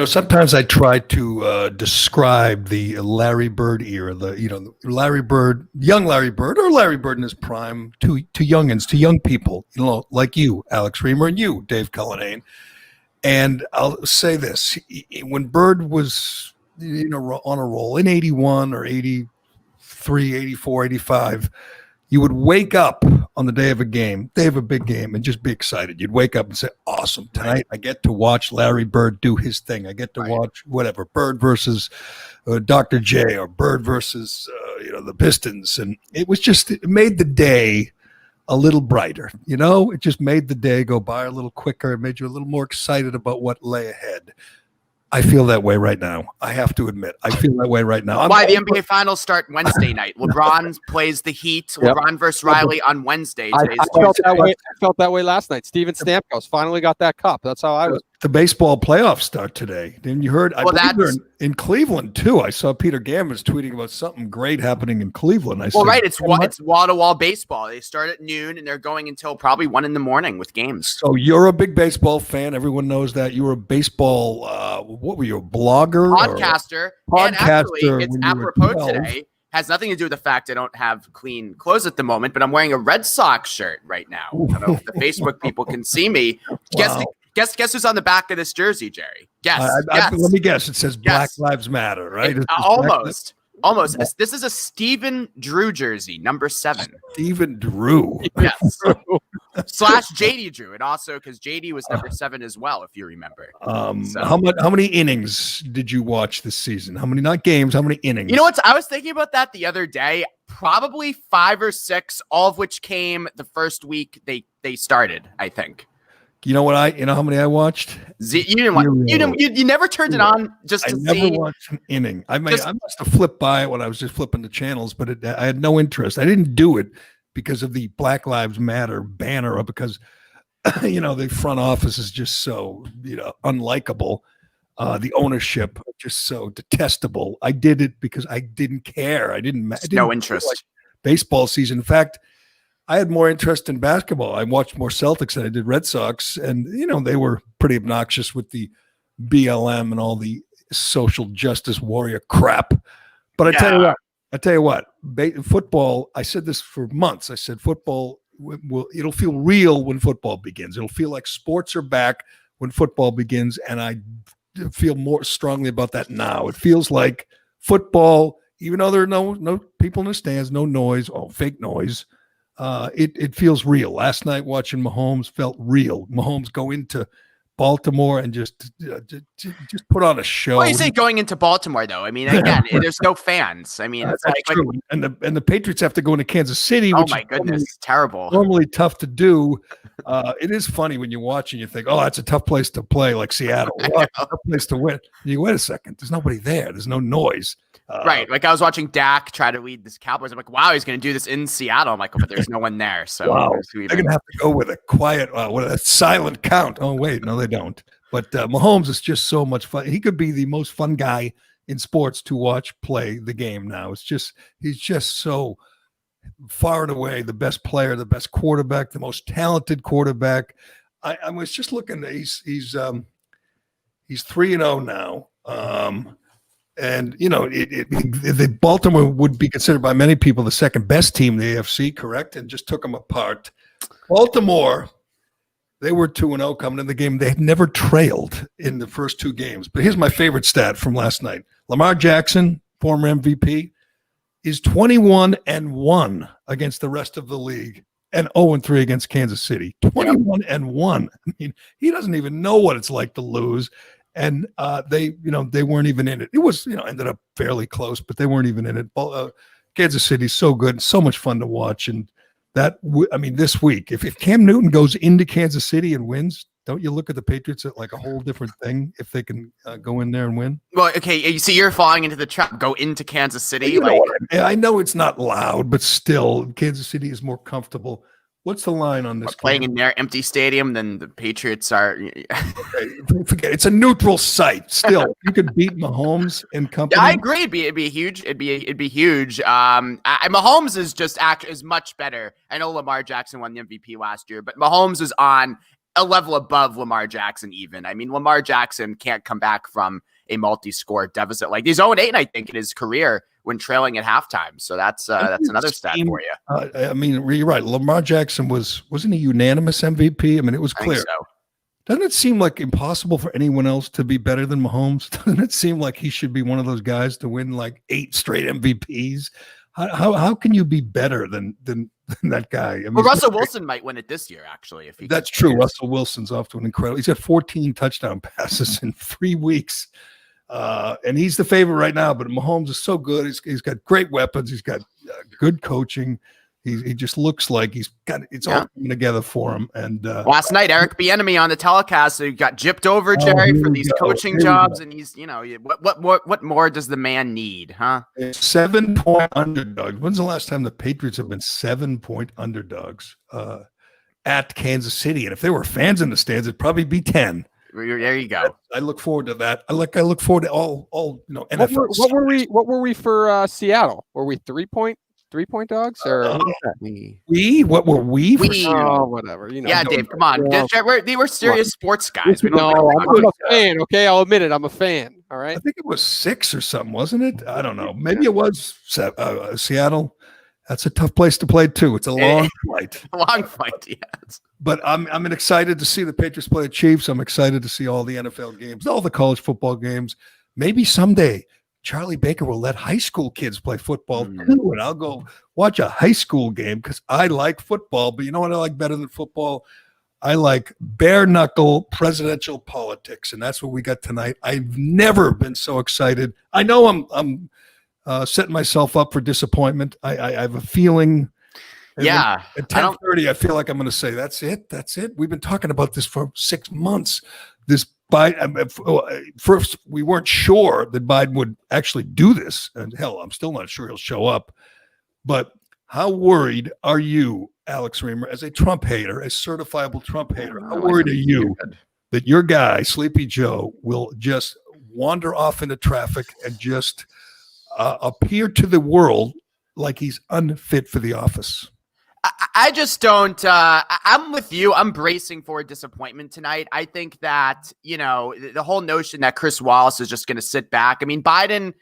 Sometimes I try to describe the Larry Bird era, Larry Bird, young Larry Bird, or Larry Bird in his prime, to youngins, to young people, like you, Alex Reamer, and you, Dave Cullinane. And I'll say this: when Bird was, on a roll in '81 or '83, '84, '85. You would wake up on the day of a game, day of a big game, and just be excited. You'd wake up and say, awesome, tonight I get to watch Larry Bird do his thing. I get to watch whatever, Bird versus Dr. J, or Bird versus, the Pistons. And it made the day a little brighter. It just made the day go by a little quicker. It made you a little more excited about what lay ahead. I feel that way right now. I have to admit, I feel that way right now. Why the NBA Finals start Wednesday night? LeBron plays the Heat. Yep. LeBron versus Riley on Wednesday. I felt that way last night. Steven Stamkos finally got that cup. That's how I was. The baseball playoffs start today. Didn't you heard? Well, they're in Cleveland too. I saw Peter Gammons tweeting about something great happening in Cleveland. It's wall-to-wall baseball. They start at noon and they're going until probably 1 a.m. with games. So you're a big baseball fan. Everyone knows that. You were a baseball. What were you, a blogger? Podcaster. And actually, it's apropos today. Has nothing to do with the fact I don't have clean clothes at the moment, but I'm wearing a Red Sox shirt right now. I don't know if the Facebook people can see me. Wow. Guess who's on the back of this jersey, Jerry? Guess. Let me guess. It says Black Lives Matter, right? Almost. This is a Stephen Drew jersey, number 7. Stephen Drew. Yes. / JD Drew. And also because JD was number 7 as well, if you remember. How many innings did you watch this season? How many, not games, how many innings? You know what? I was thinking about that the other day. Probably 5 or 6, all of which came the first week they started, I think. You know what? You know how many I watched? You never turned it on just to see. I never watched an inning. I must have flipped by it when I was just flipping the channels, but I had no interest. I didn't do it because of the Black Lives Matter banner, or because the front office is just so unlikable. The ownership just so detestable. I did it because I didn't care. I didn't no interest. Like baseball season. In fact, I had more interest in basketball. I watched more Celtics than I did Red Sox, and they were pretty obnoxious with the BLM and all the social justice warrior crap. But I tell you what, football. I said this for months. I said football it'll feel real when football begins. It'll feel like sports are back when football begins, and I feel more strongly about that now. It feels like football, even though there are no people in the stands, no noise, fake noise. It feels real. Last night watching Mahomes felt real. Mahomes go into Baltimore and just put on a show. Well, you say going into Baltimore though. I mean, again, there's no fans. I mean, it's that's true. And the Patriots have to go into Kansas City. Oh my goodness, terrible. Normally tough to do. It is funny when you watch and you think, oh, that's a tough place to play, like Seattle. Oh, it's a tough place to win. You wait a second. There's nobody there. There's no noise. Right. Like I was watching Dak try to lead this Cowboys. I'm like, wow, he's going to do this in Seattle. I'm like, but there's no one there. So wow. They're going to have to go with a quiet, with a silent count. Oh, wait. No, they don't. But Mahomes is just so much fun. He could be the most fun guy in sports to watch play the game now. He's just so far and away the best player, the best quarterback, the most talented quarterback. I was just looking. He's 3-0 now. And, the Baltimore would be considered by many people the second best team in the AFC, correct? And just took them apart. Baltimore, they were 2-0 coming in the game. They had never trailed in the first 2 games. But here's my favorite stat from last night. Lamar Jackson, former MVP, is 21-1 against the rest of the league and 0-3 against Kansas City. 21-1. I mean, he doesn't even know what it's like to lose. And they weren't even in it. It was, ended up fairly close, but they weren't even in it. Kansas City's so good, so much fun to watch. And this week, if Cam Newton goes into Kansas City and wins, don't you look at the Patriots at like a whole different thing if they can go in there and win? Well, okay, you see, you're falling into the trap. Go into Kansas City. I know it's not loud, but still, Kansas City is more comfortable. What's the line on this? Playing in their empty stadium, then the Patriots are. Okay, forget it's a neutral site. Still, you could beat Mahomes and company. Yeah, I agree. It'd be huge. It'd be huge. Mahomes is much better. I know Lamar Jackson won the MVP last year, but Mahomes is on a level above Lamar Jackson even. I mean, Lamar Jackson can't come back from a multi-score deficit. Like, he's 0-8, I think, in his career when trailing at halftime. So that's another stat for you. I mean, you're right. Lamar Jackson wasn't he unanimous MVP? I mean, it was clear. I think so. Doesn't it seem like impossible for anyone else to be better than Mahomes? Doesn't it seem like he should be one of those guys to win like 8 straight MVPs? How can you be better than that guy? I mean, well, Russell Wilson might win it this year, actually. If that's true. Russell Wilson's off to an incredible. He's got 14 touchdown passes in 3 weeks, and he's the favorite right now. But Mahomes is so good. He's got great weapons. He's got good coaching. He just looks like he's got it's all coming together for him. And last night, Eric Bieniemy on the telecast, so he got gypped over, Jerry, for these coaching jobs, and he's what more does the man need, huh? 7-point underdogs. When's the last time the Patriots have been 7-point underdogs at Kansas City? And if there were fans in the stands, it'd probably be 10. There you go. I look forward to that. I look forward to all NFL. What were we for Seattle? Were we 3-point dogs or what were we? Whatever. Yeah, Dave, come on. We were serious sports guys. I'm a fan. Okay, I'll admit it. I'm a fan. All right. I think it was 6 or something, wasn't it? I don't know. Maybe it was Seattle. That's a tough place to play too. It's a long flight. A long flight, yes. But I'm excited to see the Patriots play the Chiefs. I'm excited to see all the NFL games, all the college football games. Maybe someday Charlie Baker will let high school kids play football too, and I'll go watch a high school game because I like football. But you know what I like better than football? I like bare knuckle presidential politics, and that's what we got tonight. I've never been so excited. I know I'm setting myself up for disappointment. I have a feeling. Yeah. At 10:30, I feel like I'm going to say, that's it. We've been talking about this for 6 months. First, we weren't sure that Biden would actually do this. And hell, I'm still not sure he'll show up. But how worried are you, Alex Reimer, as a Trump hater, a certifiable Trump hater? How worried are you that your guy, Sleepy Joe, will just wander off into traffic and just appear to the world like he's unfit for the office? I just don't. I'm with you. I'm bracing for a disappointment tonight. I think that, the whole notion that Chris Wallace is just going to sit back. I mean, Biden,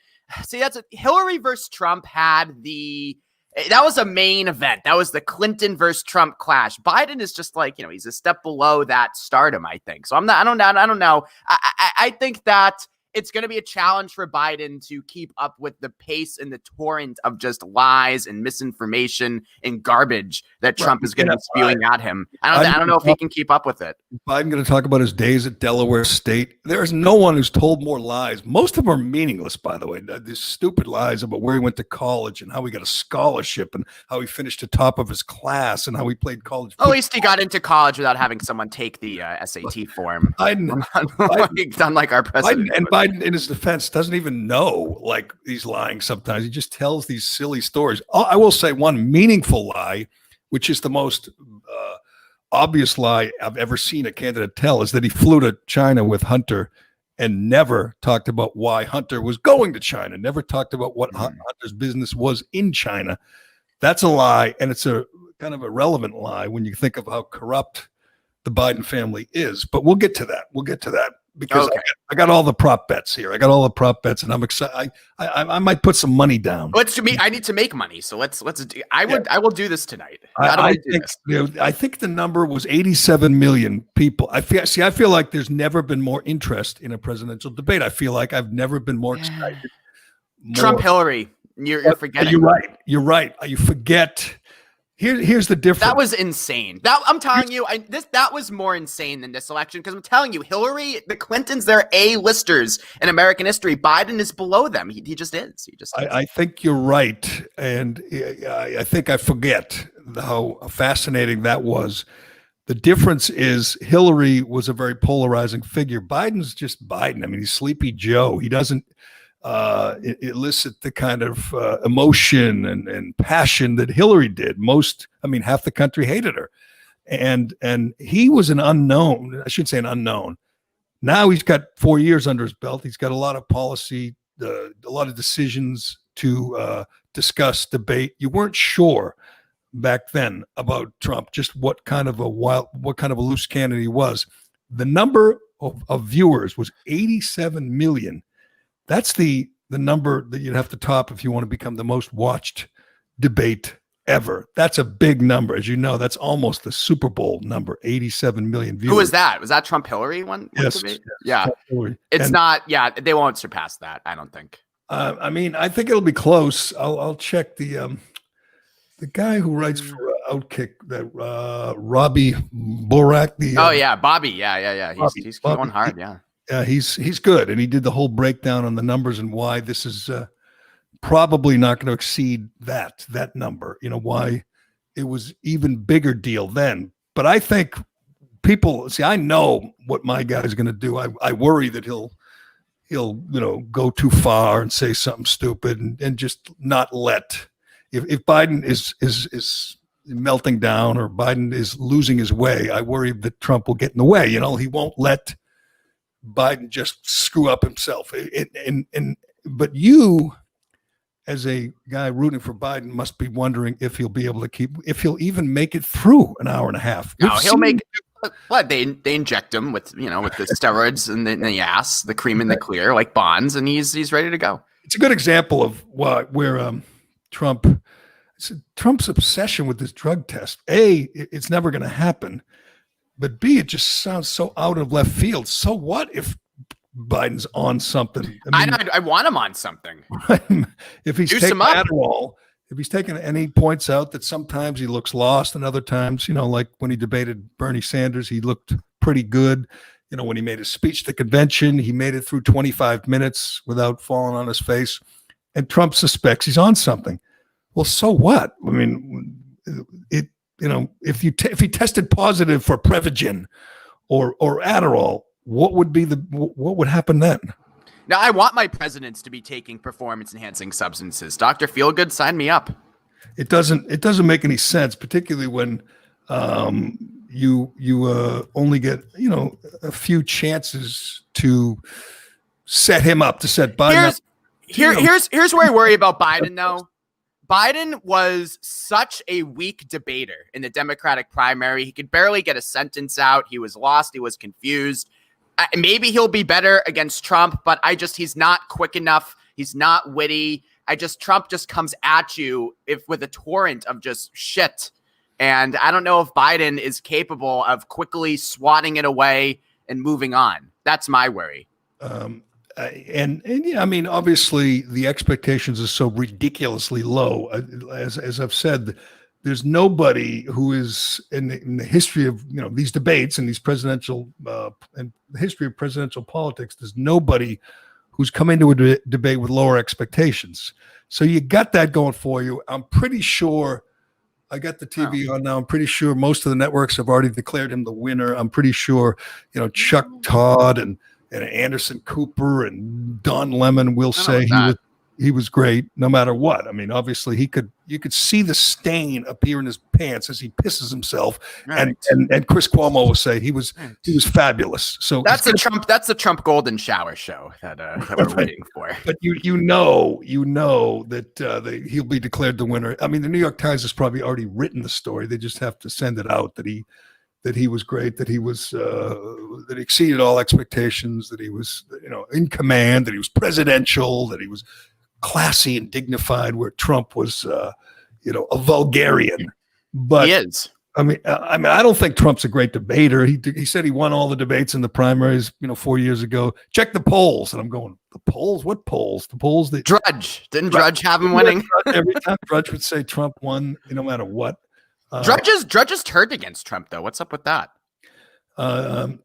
Hillary versus Trump that was a main event. That was the Clinton versus Trump clash. Biden is just like, he's a step below that stardom, I think. So I don't know. I think that it's going to be a challenge for Biden to keep up with the pace and the torrent of just lies and misinformation and garbage that Trump is going to be spewing at him. I don't know if he can keep up with it. Biden going to talk about his days at Delaware State. There's no one who's told more lies. Most of them are meaningless, by the way. These stupid lies about where he went to college and how he got a scholarship and how he finished the top of his class and how he played college football. At least he got into college without having someone take the SAT for him. Unlike our president. Biden, in his defense, doesn't even know, like, he's lying sometimes. He just tells these silly stories. I will say one meaningful lie, which is the most obvious lie I've ever seen a candidate tell, is that he flew to China with Hunter and never talked about why Hunter was going to China, never talked about what Hunter's business was in China. That's a lie, and it's a kind of a relevant lie when you think of how corrupt the Biden family is. But we'll get to that. Because I got all the prop bets here. And I'm excited. I might put some money down. I need to make money, so let's. I will do this tonight. I think the number was 87 million people. I feel like there's never been more interest in a presidential debate. I feel like I've never been more excited. Trump, Hillary. You're forgetting. You're right. You forget. Here's the difference. That was insane. I'm telling you, that was more insane than this election, because I'm telling you, Hillary, the Clintons, they're A-listers in American history. Biden is below them. He just is. I think you're right, and I think I forget how fascinating that was. The difference is Hillary was a very polarizing figure. Biden's just Biden. I mean, he's Sleepy Joe. He doesn't elicit the kind of emotion and passion that Hillary did. Half the country hated her, and he was an unknown. I should say an unknown. Now he's got 4 years under his belt. He's got a lot of policy, a lot of decisions to discuss, debate. You weren't sure back then about Trump, just what kind of a loose cannon he was. The number of viewers was 87 million. That's the number that you'd have to top if you want to become the most watched debate ever. That's a big number. As you know, that's almost the Super Bowl number, 87 million viewers. Who was that? Was that Trump-Hillary one? Yes. Yeah. It's not, they won't surpass that, I don't think. I mean, I think it'll be close. I'll check the guy who writes for Outkick, that Robbie Borak. Bobby. Yeah. He's going hard. Yeah, he's good, and he did the whole breakdown on the numbers and why this is probably not going to exceed that number. You know, why it was even bigger deal then. But I think people see. I know what my guy's going to do. I worry that he'll go too far and say something stupid and just not let. If Biden is melting down or Biden is losing his way, I worry that Trump will get in the way. You know, he won't let Biden just screw up himself. But you, as a guy rooting for Biden, must be wondering if he'll be able to if he'll even make it through an hour and a half. No, he'll make. What they inject him with the steroids and the ass, the cream in the clear, like Bonds, and he's ready to go. It's a good example of where Trump's obsession with this drug test. A, it's never going to happen, but B, it just sounds so out of left field. So what if Biden's on something? I want him on something. If he's taking Adderall. If he's taken, and he points out that sometimes he looks lost and other times, like when he debated Bernie Sanders, he looked pretty good. When he made his speech to the convention, he made it through 25 minutes without falling on his face. And Trump suspects he's on something. Well, so what? I mean, if he tested positive for Prevagen or Adderall, what would happen then? Now, I want my presidents to be taking performance-enhancing substances. Dr. Feelgood, sign me up. It doesn't make any sense, particularly when you only get a few chances to set him up, to set Biden up. Here's where I worry about Biden, though. Biden was such a weak debater in the Democratic primary. He could barely get a sentence out. He was lost. He was confused. Maybe he'll be better against Trump, but he's not quick enough. He's not witty. Trump just comes at you with a torrent of just shit. And I don't know if Biden is capable of quickly swatting it away and moving on. That's my worry. And yeah, I mean, obviously the expectations are so ridiculously low. As I've said, there's nobody who is in the history of these debates and these presidential and the history of presidential politics. There's nobody who's come into a debate with lower expectations. So you got that going for you. I'm pretty sure. I got the TV on now. I'm pretty sure most of the networks have already declared him the winner. I'm pretty sure Chuck Todd and Anderson Cooper and Don Lemon will say he was great no matter what. I mean, obviously you could see the stain appear in his pants as he pisses himself. Right. And Chris Cuomo will say he was fabulous. So that's the Trump golden shower show that we're waiting for. But you know that he'll be declared the winner. I mean, the New York Times has probably already written the story. They just have to send it out that he was great, that he was that he exceeded all expectations, that he was in command, that he was presidential, that he was classy and dignified, where Trump was a vulgarian. But he is. I mean, I don't think Trump's a great debater. He said he won all the debates in the primaries 4 years ago. Check the polls, and I'm going, the polls? What polls? The polls that Drudge didn't Drudge have him winning every time. Drudge would say Trump won, no matter what. Drudge turned against Trump, though. What's up with that?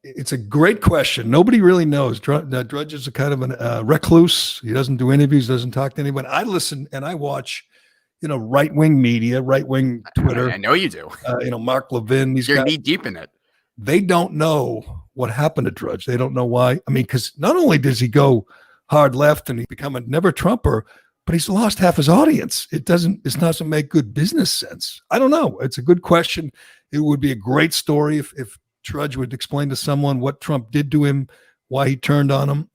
It's a great question. Nobody really knows. Drudge is a kind of a recluse. He doesn't do interviews, doesn't talk to anyone. I listen and I watch, right-wing media, right-wing Twitter. I know you do. Mark Levin. You're knee deep in it. They don't know what happened to Drudge. They don't know why. I mean, because not only does he go hard left and he become a never Trumper, but he's lost half his audience. It doesn't make good business sense. I don't know. It's a good question. It would be a great story if Drudge would explain to someone what Trump did to him, why he turned on him.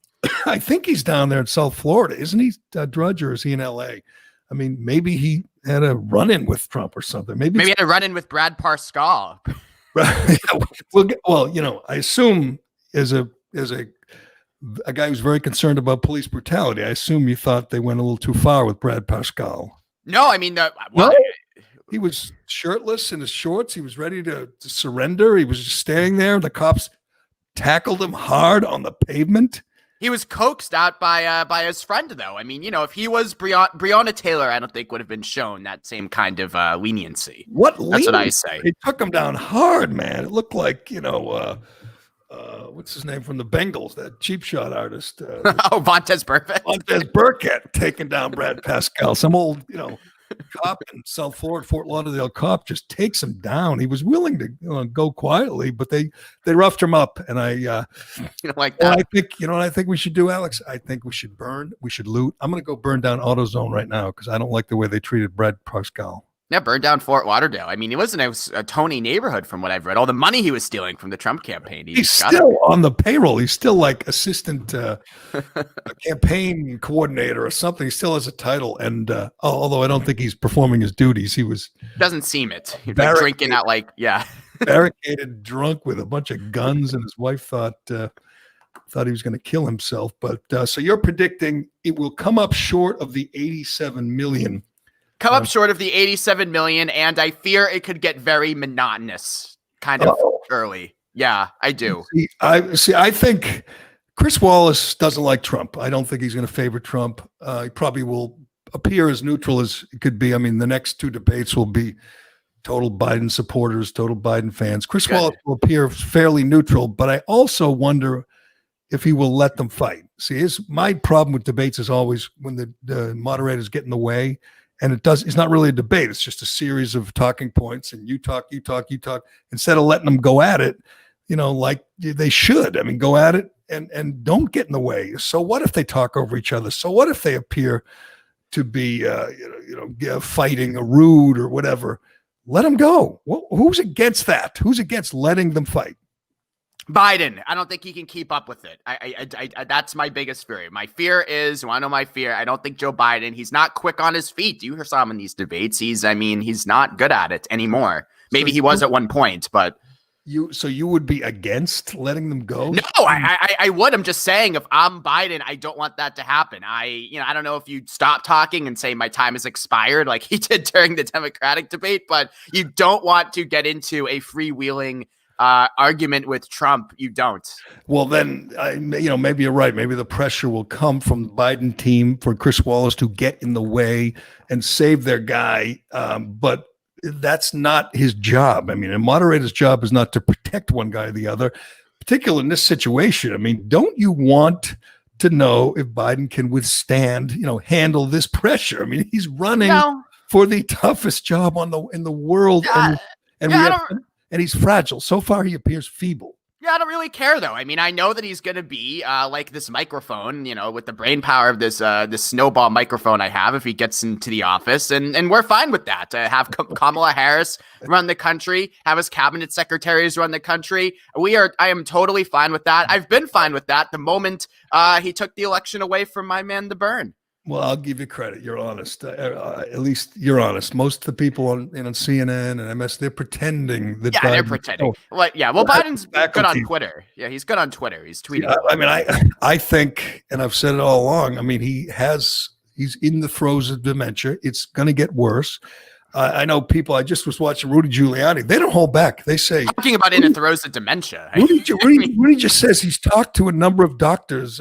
I think he's down there in South Florida, isn't he, Drudge, or is he in L.A.? I mean, maybe he had a run-in with Trump or something. Maybe he had a run-in with Brad Parscale. Well, I assume as a guy who's very concerned about police brutality, I assume you thought they went a little too far with Brad Parscale. No, I mean, he was shirtless in his shorts. He was ready to surrender. He was just standing there. The cops tackled him hard on the pavement. He was coaxed out by his friend, though. I mean, if he was Breonna Taylor, I don't think would have been shown that same kind of leniency. That's what I say. They took him down hard, man. It looked like, what's his name from the Bengals, that cheap shot artist? Vontaze Burfict. Vontaze Burfict taking down Brad Parscale. Some old, cop in South Florida, Fort Lauderdale cop just takes him down. He was willing to go quietly, but they roughed him up. And I like that. I think we should do, Alex. I think we should burn. We should loot. I'm going to go burn down AutoZone right now because I don't like the way they treated Brad Parscale. Yeah, burned down Fort Lauderdale. I mean, it wasn't a Tony neighborhood from what I've read. All the money he was stealing from the Trump campaign. He's still on the payroll. He's still like assistant campaign coordinator or something. He still has a title. And although I don't think he's performing his duties, he was. Doesn't seem it. He's like drinking out barricaded, drunk with a bunch of guns, and his wife thought he was going to kill himself. But so you're predicting it will come up short of the 87 million. Come up short of the 87 million, and I fear it could get very monotonous kind of early. Yeah, I do. I think Chris Wallace doesn't like Trump. I don't think he's going to favor Trump. He probably will appear as neutral as it could be. I mean, the next two debates will be total Biden supporters, total Biden fans. Chris Wallace will appear fairly neutral, but I also wonder if he will let them fight. See, my problem with debates is always when the moderators get in the way. And it's not really a debate. It's just a series of talking points, and you talk, instead of letting them go at it, like they should. I mean, go at it and don't get in the way. So what if they talk over each other? So what if they appear to be, fighting or rude or whatever? Let them go. Who's against that? Who's against letting them fight? Biden. I don't think he can keep up with it. I that's my biggest fear. My fear is, you want to know my fear? I don't think Joe Biden, he's not quick on his feet. You saw him in these debates. He's not good at it anymore. Maybe he was at one point, but you would be against letting them go? No, I would. I'm just saying, if I'm Biden, I don't want that to happen. I don't know if you stop talking and say my time has expired like he did during the Democratic debate, but you don't want to get into a freewheeling argument with Trump. You don't. Well, then, maybe you're right. Maybe the pressure will come from the Biden team for Chris Wallace to get in the way and save their guy. But that's not his job. I mean, a moderator's job is not to protect one guy or the other, particularly in this situation. I mean, don't you want to know if Biden can withstand, handle this pressure? I mean, he's running for the toughest job in the world. And he's fragile. So far, he appears feeble. Yeah, I don't really care, though. I mean, I know that he's going to be like this microphone, with the brain power of this snowball microphone I have if he gets into the office. And we're fine with that. To have Kamala Harris run the country, have his cabinet secretaries run the country. I am totally fine with that. I've been fine with that the moment he took the election away from my man, the Burn. Well, I'll give you credit. You're honest. At least you're honest. Most of the people on CNN and MS, they're pretending that. Yeah, they're pretending. Well, Biden's good on Twitter. Yeah, he's good on Twitter. He's tweeting. I think, and I've said it all along. I mean, he's in the throes of dementia. It's going to get worse. I know people. I just was watching Rudy Giuliani. They don't hold back. They say talking about in the throes of dementia. Rudy just says he's talked to a number of doctors.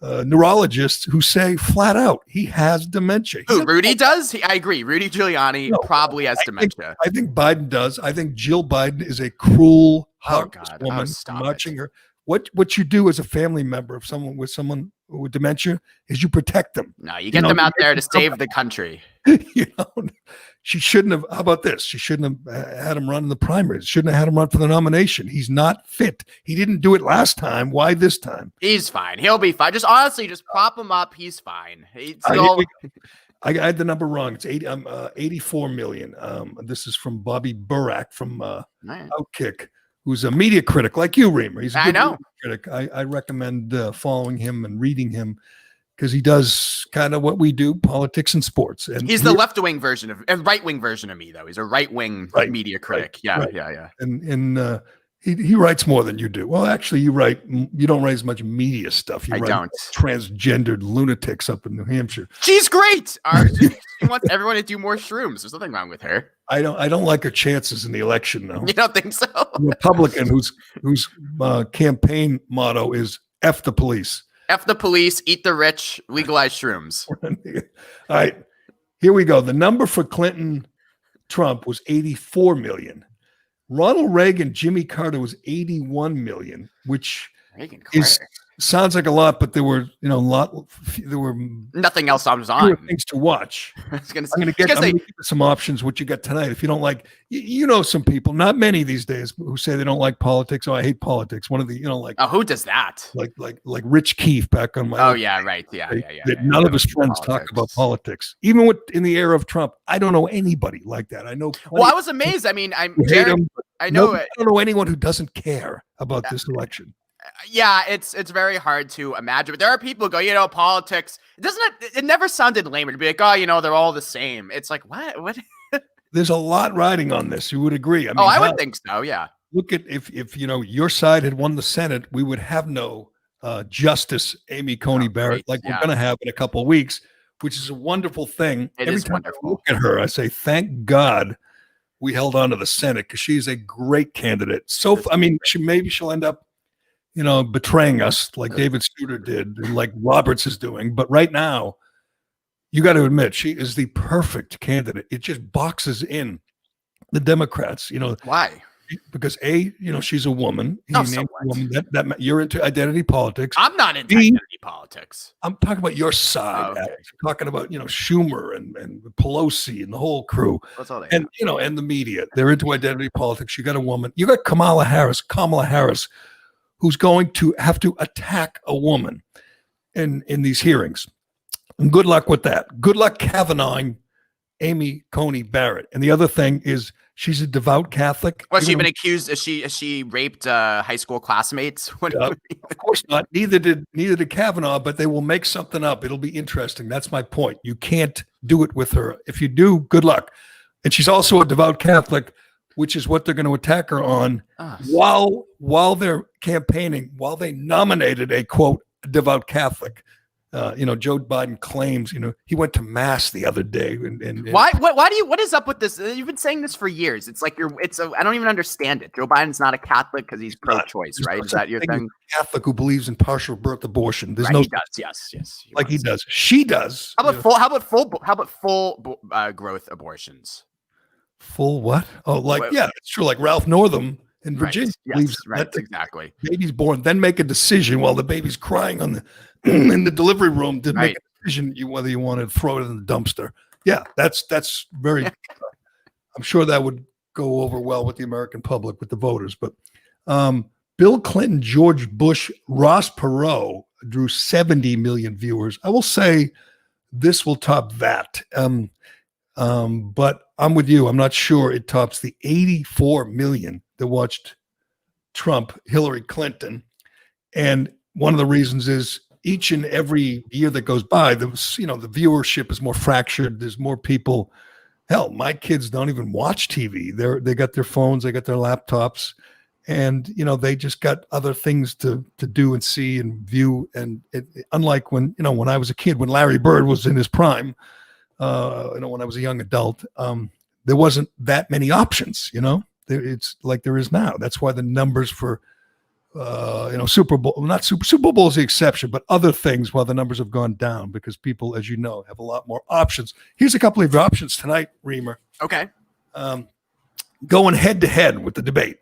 Neurologists who say flat out he has dementia. Rudy does? I agree. Rudy Giuliani probably has dementia. I think Biden does. I think Jill Biden is a cruel, heartless woman. Watching her. What you do as a family member of someone with dementia is you protect them. No, you get them out there to save the country. She shouldn't have. How about this? She shouldn't have had him run in the primaries. Shouldn't have had him run for the nomination. He's not fit. He didn't do it last time. Why this time? He's fine. He'll be fine. Just honestly, just prop him up. He's fine. I had the number wrong. It's 84 million. This is from Bobby Burak from Outkick, who's a media critic like you, Reim. He's a good media critic. I recommend following him and reading him. because he does kind of what we do, politics and sports. And he's the left-wing version of a right-wing version of me, though. He's a right-wing media critic. Yeah. And he writes more than you do. Well, actually, you don't write as much media stuff. You I write don't. Transgendered lunatics up in New Hampshire. She's great. She wants everyone to do more shrooms. There's nothing wrong with her. I don't like her chances in the election, though. You don't think so? A Republican whose campaign motto is "F the police." F the police, eat the rich, legalize shrooms. All right, here we go. The number for Clinton-Trump was 84 million. Ronald Reagan, Jimmy Carter was 81 million, which sounds like a lot, but there were nothing else I was on. Things to watch. I'm going to give you some options. What you got tonight? If you don't like, some people, not many these days, who say they don't like politics. Oh, I hate politics. One of the, oh, who does that? Like Rich Keefe back on my. Oh yeah, right. Yeah. None of his friends talk about politics. Even in the era of Trump, I don't know anybody like that. I know. Well, I was amazed. I mean, I know it. I don't know anyone who doesn't care about this election. Yeah, it's very hard to imagine. But there are people who go, politics. It never sounded lame to be like, oh, they're all the same. It's like, what? There's a lot riding on this. You would agree. I mean, I would think so. Yeah. Look at if your side had won the Senate, we would have no Justice Amy Coney Barrett we're going to have in a couple of weeks, which is a wonderful thing. Every time wonderful. I look at her, I say, thank God we held on to the Senate because she's a great candidate. So, I mean, she'll end up, betraying us like David Souter did and like Roberts is doing. But right now, you got to admit, she is the perfect candidate. It just boxes in the Democrats. Why? Because she's a woman. That you're into identity politics. I'm not into identity politics. I'm talking about your side. I'm talking about Schumer and Pelosi and the whole crew. That's all they and have. And the media. They're into identity politics. You got a woman. You got Kamala Harris, who's going to have to attack a woman in these hearings. And good luck with that. Good luck Kavanaughing Amy Coney Barrett. And the other thing is she's a devout Catholic. Well, she's been accused. Has she raped high school classmates? Of course not. Neither did Kavanaugh, but they will make something up. It'll be interesting. That's my point. You can't do it with her. If you do, good luck. And she's also a devout Catholic, which is what they're going to attack her on while they're campaigning, while they nominated a quote devout Catholic. Joe Biden claims, he went to mass the other day. And why what is up with this? You've been saying this for years. It's like I don't even understand it. Joe Biden's not a Catholic because he's pro-choice, right? Is that your thing? Catholic who believes in partial birth abortion. There's he does. Yes. He does. She does. How about full growth abortions? Full what? Oh, it's true. Like Ralph Northam in Virginia believes that exactly. Baby's born, then make a decision while the baby's crying in the delivery room to make a decision whether you want to throw it in the dumpster. Yeah, that's very. I'm sure that would go over well with the American public, with the voters. But Bill Clinton, George Bush, Ross Perot drew 70 million viewers. I will say this will top that. But I'm with you. I'm not sure it tops the 84 million that watched Trump, Hillary Clinton. And one of the reasons is each and every year that goes by, the viewership is more fractured. There's more people. Hell, my kids don't even watch TV. They got their phones, they got their laptops, and they just got other things to do and see and view. And unlike when I was a kid, when Larry Bird was in his prime, when I was a young adult, there wasn't that many options. It's like there is now. That's why the numbers for Super Bowl, Super Bowl is the exception, but other things, while the numbers have gone down because people, as you know, have a lot more options. Here's a couple of options tonight, Reimer. Okay. Going head to head with the debate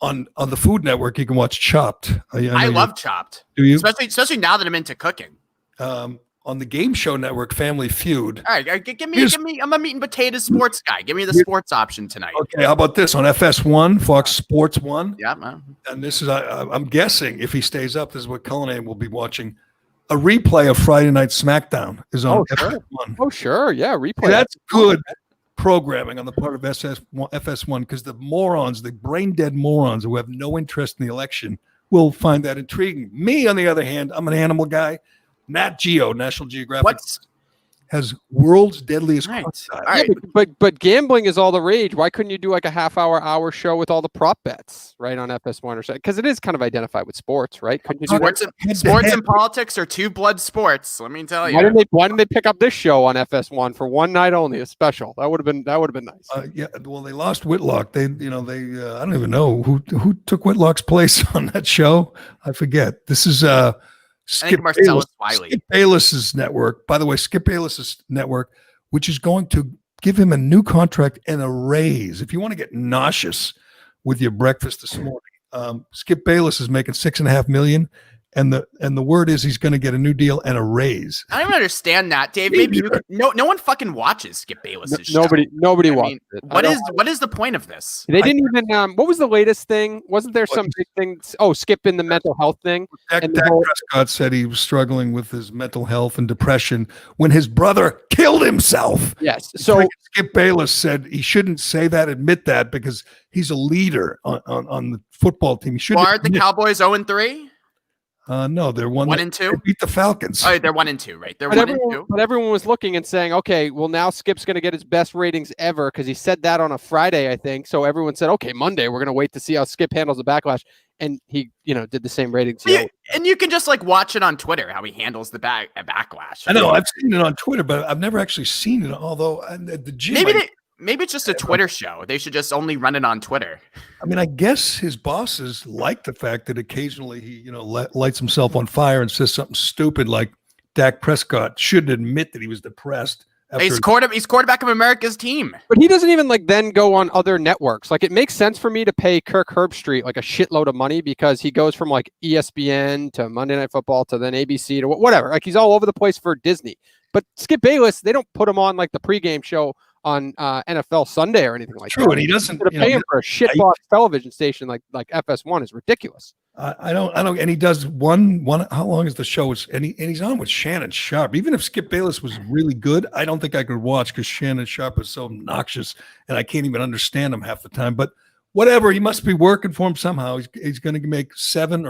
on the Food Network. You can watch Chopped. I love Chopped. Do you? Especially now that I'm into cooking. On the Game Show Network, Family Feud. All right, give me. I'm a meat and potatoes sports guy. Give me the sports option tonight. Okay, how about this on FS1, Fox Sports 1? Yeah, man. And this is, I'm guessing, if he stays up, this is what Cullinane will be watching. A replay of Friday Night SmackDown is on FS1. Oh, sure, yeah, replay. That's good programming on the part of FS1 because the brain-dead morons who have no interest in the election will find that intriguing. Me, on the other hand, I'm an animal guy. Nat Geo, National Geographic, has world's deadliest crocodile. Right. Yeah, but gambling is all the rage. Why couldn't you do like a hour show with all the prop bets, right, on FS1 or something? Because it is kind of identified with sports, right? Couldn't you do sports and politics are two blood sports. Let me tell you. Why didn't they pick up this show on FS1 for one night only, a special? That would have been nice. Yeah, well, they lost Whitlock. They I don't even know who took Whitlock's place on that show. I forget. This is Skip Bayless's network. By the way, Skip Bayless's network, which is going to give him a new contract and a raise. If you want to get nauseous with your breakfast this morning, Skip Bayless is making $6.5 million, and the word is he's going to get a new deal and a raise. I don't even understand that, Dave. Maybe no one fucking watches Skip Bayless's show. Nobody watches it. What is the point of this? They didn't even. What was the latest thing? Wasn't there some big thing? Oh, Skip in the mental health thing. Dak Prescott said he was struggling with his mental health and depression when his brother killed himself. Yes. So Skip Bayless said he shouldn't say that, admit that, because he's a leader on the football team. He shouldn't. Aren't the Cowboys 0-3? No, they're 1-2. They beat the Falcons. Oh, they're 1-2, right? They're 1-2. But everyone was looking and saying, okay, well, now Skip's going to get his best ratings ever because he said that on a Friday, I think. So everyone said, okay, Monday, we're going to wait to see how Skip handles the backlash. And he, did the same ratings. And you can just watch it on Twitter, how he handles the backlash. I know. I've seen it on Twitter, but I've never actually seen it. Although at the gym, maybe it's just a Twitter show. They should just only run it on Twitter. I mean, I guess his bosses like the fact that occasionally he, lights himself on fire and says something stupid like Dak Prescott shouldn't admit that he was depressed. He's quarterback of America's team. But he doesn't even then go on other networks. It makes sense for me to pay Kirk Herbstreit a shitload of money because he goes from ESPN to Monday Night Football to then ABC to whatever. He's all over the place for Disney. But Skip Bayless, they don't put him on the pregame show on NFL Sunday or anything like that. True, and he doesn't pay him for a shitbox television station like FS1 is ridiculous. I don't, and he does one. How long is the show? And he's on with Shannon Sharp. Even if Skip Bayless was really good, I don't think I could watch because Shannon Sharp is so obnoxious, and I can't even understand him half the time. But whatever, he must be working for him somehow. He's going to make $7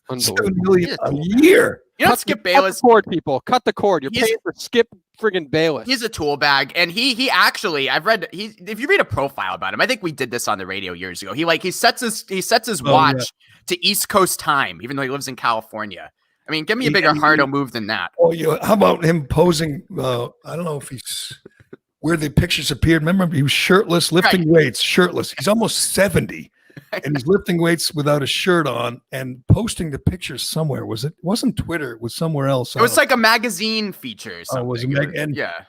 million a year. Skip Bayless. Cut the cord, people. Cut the cord. You're paying for Skip friggin' Bayless. He's a tool bag, and he actually, if you read a profile about him, I think we did this on the radio years ago. He sets his watch to East Coast time, even though he lives in California. I mean, give me a bigger hardo move than that. Oh, how about him posing? I don't know if he's where the pictures appeared. Remember, he was shirtless, lifting weights, shirtless. He's almost 70. And he's lifting weights without a shirt on and posting the pictures somewhere. It wasn't Twitter. It was somewhere else. It was a magazine feature or something. Was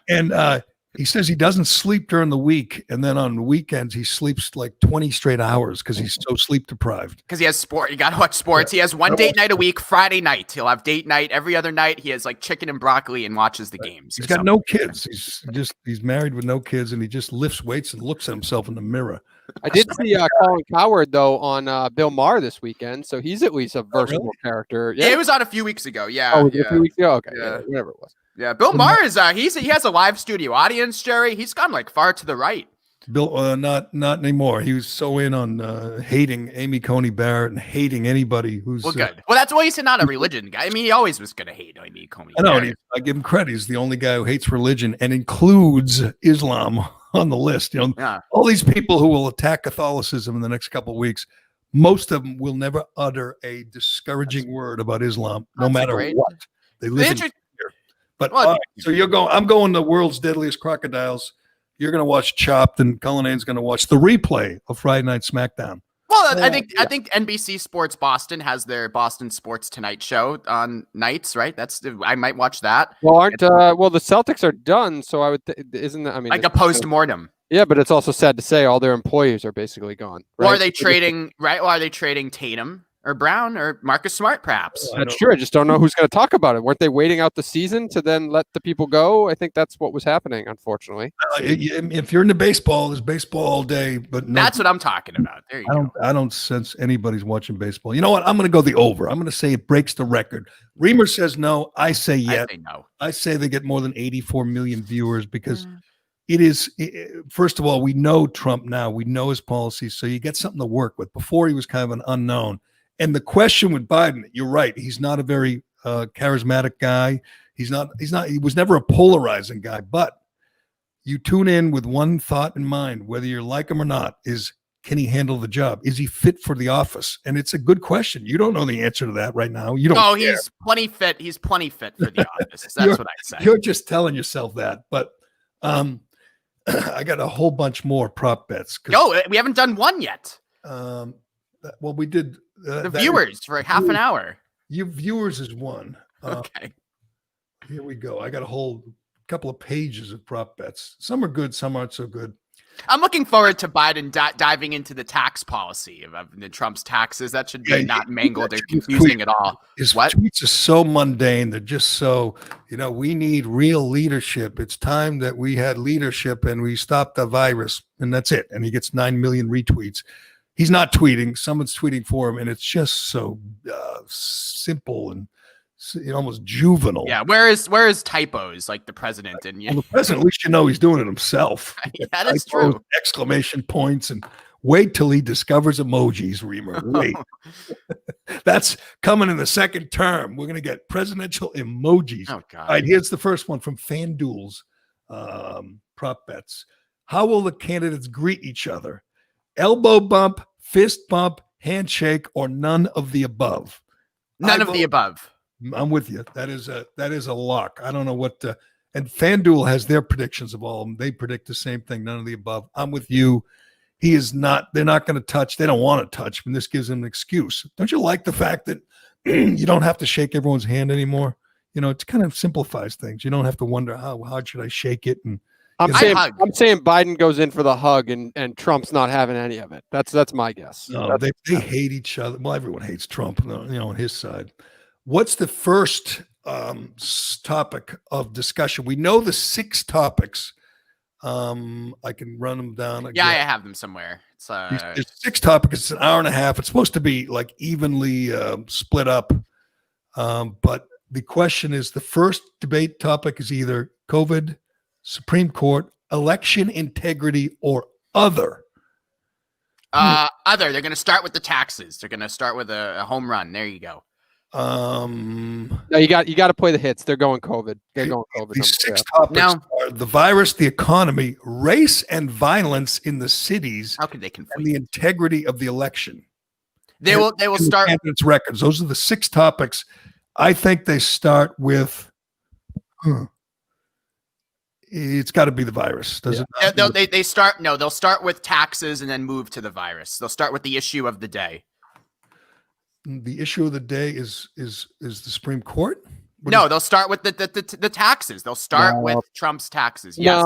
and he says he doesn't sleep during the week. And then on weekends, he sleeps 20 straight hours because he's so sleep deprived. Because he has sport. You got to watch sports. He has one date night a week, Friday night. He'll have date night every other night. He has chicken and broccoli and watches the games. He's got no kids. He's married with no kids, and he just lifts weights and looks at himself in the mirror. I did see Colin Cowherd, though, on Bill Maher this weekend, so he's at least a versatile character. Yeah, it was on a few weeks ago. Yeah. Oh, a few weeks ago? Okay. Yeah, whatever it was. Yeah, Bill Maher is he has a live studio audience, Jerry. He's gone far to the right. Bill, not anymore. He was so in on hating Amy Coney Barrett and hating anybody who's good. Well, that's why he's not a religion guy. I mean, he always was going to hate Amy Coney. I know. I give him credit. He's the only guy who hates religion and includes Islam on the list. All these people who will attack Catholicism in the next couple of weeks, most of them will never utter a discouraging word about Islam, no matter what. They live in fear. But so I'm going to World's Deadliest Crocodiles. You're going to watch Chopped, and Cullinane's going to watch the replay of Friday Night SmackDown. Well, I think NBC Sports Boston has their Boston Sports Tonight show on nights, right? I might watch that. Well, the Celtics are done, so I would isn't that, I mean, a post-mortem. Yeah, but it's also sad to say all their employees are basically gone. Right? Or are they trading Or are they trading Tatum or Brown or Marcus Smart, perhaps? That's true. I just don't know who's going to talk about it. Weren't they waiting out the season to then let the people go? I think that's what was happening, unfortunately. If you're into baseball, there's baseball all day. But that's what I'm talking about. There you go. I don't sense anybody's watching baseball. You know what? I'm going to go the over. I'm going to say it breaks the record. Reamer says no. I say yes. I say no. I say they get more than 84 million viewers because it is. First of all, we know Trump now. We know his policies. So you get something to work with. Before he was kind of an unknown. And the question with Biden, you're right. He's not a very charismatic guy. He was never a polarizing guy, but you tune in with one thought in mind, whether you like him or not, is can he handle the job? Is he fit for the office? And it's a good question. You don't know the answer to that right now. You don't. Oh, he's plenty fit. He's plenty fit for the office. That's what I say. You're just telling yourself that. But I got a whole bunch more prop bets. No, we haven't done one yet. Well, we did. The viewers for half an hour. You viewers is one. Okay. Here we go. I got a whole couple of pages of prop bets. Some are good, some aren't so good. I'm looking forward to Biden diving into the tax policy of the Trump's taxes. That should be not mangled or confusing at all. His tweets are so mundane. They're just so, we need real leadership. It's time that we had leadership and we stopped the virus. And that's it. And he gets 9 million retweets. He's not tweeting. Someone's tweeting for him. And it's just so simple and almost juvenile. Yeah, where is typos like the president? And the president, at least he's doing it himself. That is true. Exclamation points, and wait till he discovers emojis, Reimer. Wait. That's coming in the second term. We're going to get presidential emojis. Oh, God. All right, here's the first one from FanDuel's prop bets. How will the candidates greet each other? Elbow bump, fist bump, handshake, or none of the above? None of the above. I'm with you. That is a lock. I don't know what and FanDuel has their predictions of all of them. They predict the same thing. None of the above. I'm with you. They're not going to touch. They don't want to touch, and this gives them an excuse. Don't you like the fact that you don't have to shake everyone's hand anymore? It kind of simplifies things. You don't have to wonder how hard should I shake it. And I'm saying Biden goes in for the hug and Trump's not having any of it. That's my guess. No, they hate each other. Well, everyone hates Trump, on his side. What's the first topic of discussion? We know the 6 topics. I can run them down again. Yeah, I have them somewhere. There's 6 topics. It's an hour and a half. It's supposed to be like evenly split up. But the question is, the first debate topic is either COVID, Supreme Court, election integrity, or other. Other. They're going to start with the taxes. They're going to start with a home run. There you go. No, you got to play the hits. They're going COVID. These 6 topics are the virus, the economy, race and violence in the cities. How could they conflict? And the integrity of the election. They will start candidates' records. Those are the 6 topics. I think they start with. It's got to be the virus. Does it? They'll start with taxes and then move to the virus. They'll start with the issue of the day. The issue of the day is the Supreme Court? They'll start with the taxes. They'll start with Trump's taxes. Yes.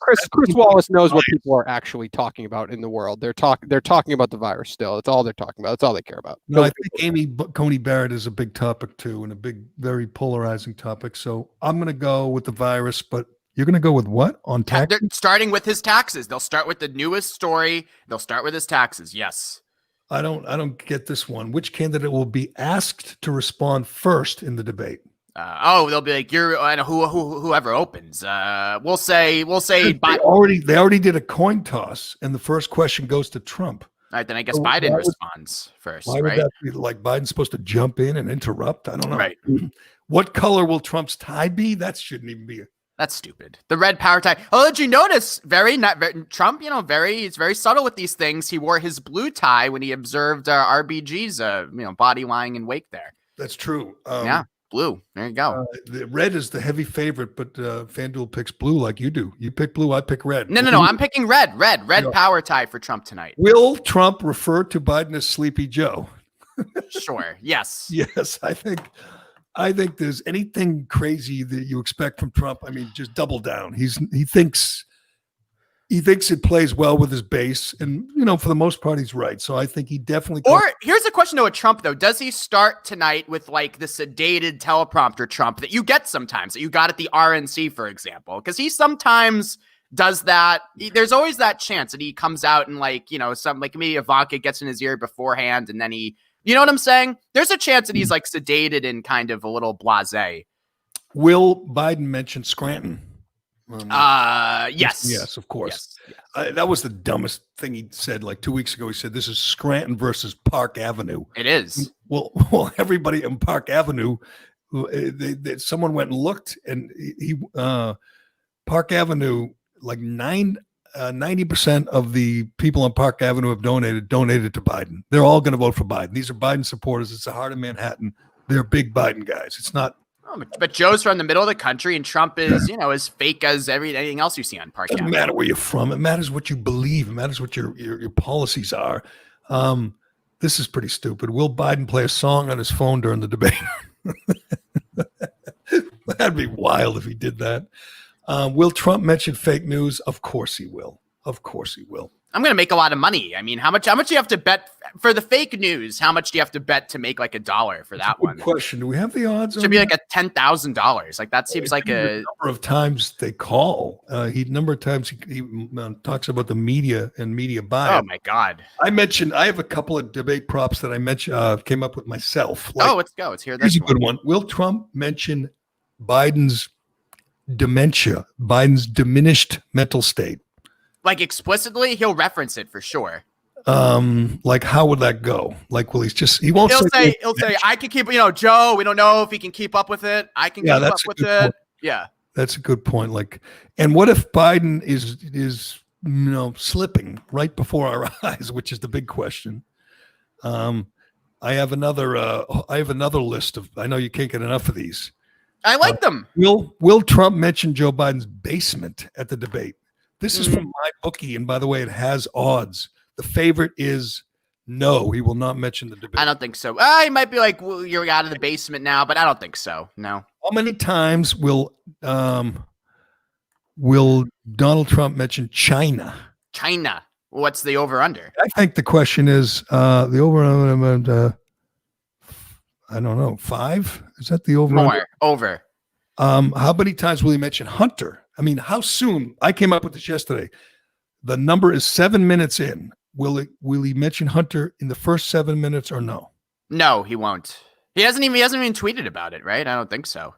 Chris Wallace knows what people are actually talking about in the world. They're talking about the virus still. That's all they're talking about. That's all they care about. No, I think Amy Coney Barrett is a big topic too, and a big, very polarizing topic. So I'm going to go with the virus, but you're going to go with what on tax? They're starting with his taxes. They'll start with the newest story. They'll start with his taxes. Yes. I don't get this one. Which candidate will be asked to respond first in the debate? They'll be like, whoever opens. We'll say. They already did a coin toss, and the first question goes to Trump. All right, then I guess Biden responds first. Why would that be? Like Biden's supposed to jump in and interrupt? I don't know. Right. What color will Trump's tie be? That shouldn't even be. That's stupid. The red power tie. Oh, did you notice? Trump, he's very subtle with these things. He wore his blue tie when he observed RBG's, body lying in wake there. That's true. Yeah, blue. There you go. The red is the heavy favorite, but FanDuel picks blue like you do. You pick blue, I pick red. No. I'm picking red. Red power tie for Trump tonight. Will Trump refer to Biden as Sleepy Joe? Sure. Yes. Yes, I think there's anything crazy that you expect from Trump. I mean, just double down. He thinks it plays well with his base, and for the most part, he's right. So I think he definitely. Here's a question though with Trump though: does he start tonight with like the sedated teleprompter Trump that you get sometimes, that you got at the RNC, for example? Because he sometimes does that. There's always that chance that he comes out and maybe Ivanka gets in his ear beforehand, and then he. You know what I'm saying? There's a chance that he's like sedated and kind of a little blasé. Will Biden mention Scranton? Yes. Yes, of course. Yes. That was the dumbest thing he said like 2 weeks ago. He said, this is Scranton versus Park Avenue. It is. Well, everybody in Park Avenue someone went and looked, and he Park Avenue, like 90% of the people on Park Avenue have donated to Biden. They're all going to vote for Biden. These are Biden supporters. It's the heart of Manhattan. They're big Biden guys. It's not. But Joe's from the middle of the country, and Trump is, as fake as anything else you see on Park Avenue. It doesn't matter where you're from. It matters what you believe. It matters what your policies are. This is pretty stupid. Will Biden play a song on his phone during the debate? That'd be wild if he did that. Will Trump mention fake news? Of course he will. Of course he will. I'm going to make a lot of money. I mean, how much do you have to bet for the fake news? How much do you have to bet to make like $1 for that one? Question. Do we have the odds? Should be like a $10,000. Like that seems like a number of times they call. Number of times he talks about the media and media bias. Oh my God. I have a couple of debate props that I mentioned, came up with myself. Like, let's go. Let's hear this. Here's a good one. Will Trump mention Biden's dementia, Biden's diminished mental state? Like explicitly, he'll reference it for sure. Like how would that go? Like, he won't say, he'll say, I can keep, Joe, we don't know if he can keep up with it. I can keep up with it. Point. Yeah. That's a good point. Like, and what if Biden is slipping right before our eyes, which is the big question. I have another list of, I know you can't get enough of these. I like them. Will Trump mention Joe Biden's basement at the debate? This is from my bookie, and by the way, it has odds. The favorite is no, he will not mention the debate. I don't think so. He might be like, well, you're out of the basement now, but I don't think so. No. How many times will Donald Trump mention China? China. What's the over-under? I think the question is the over-under. I don't know. 5? Is that the over? More. Over. How many times will he mention Hunter? I mean, how soon? I came up with this yesterday. The number is 7 minutes in. Will he mention Hunter in the first 7 minutes or no? No, he won't. He hasn't even tweeted about it, right? I don't think so.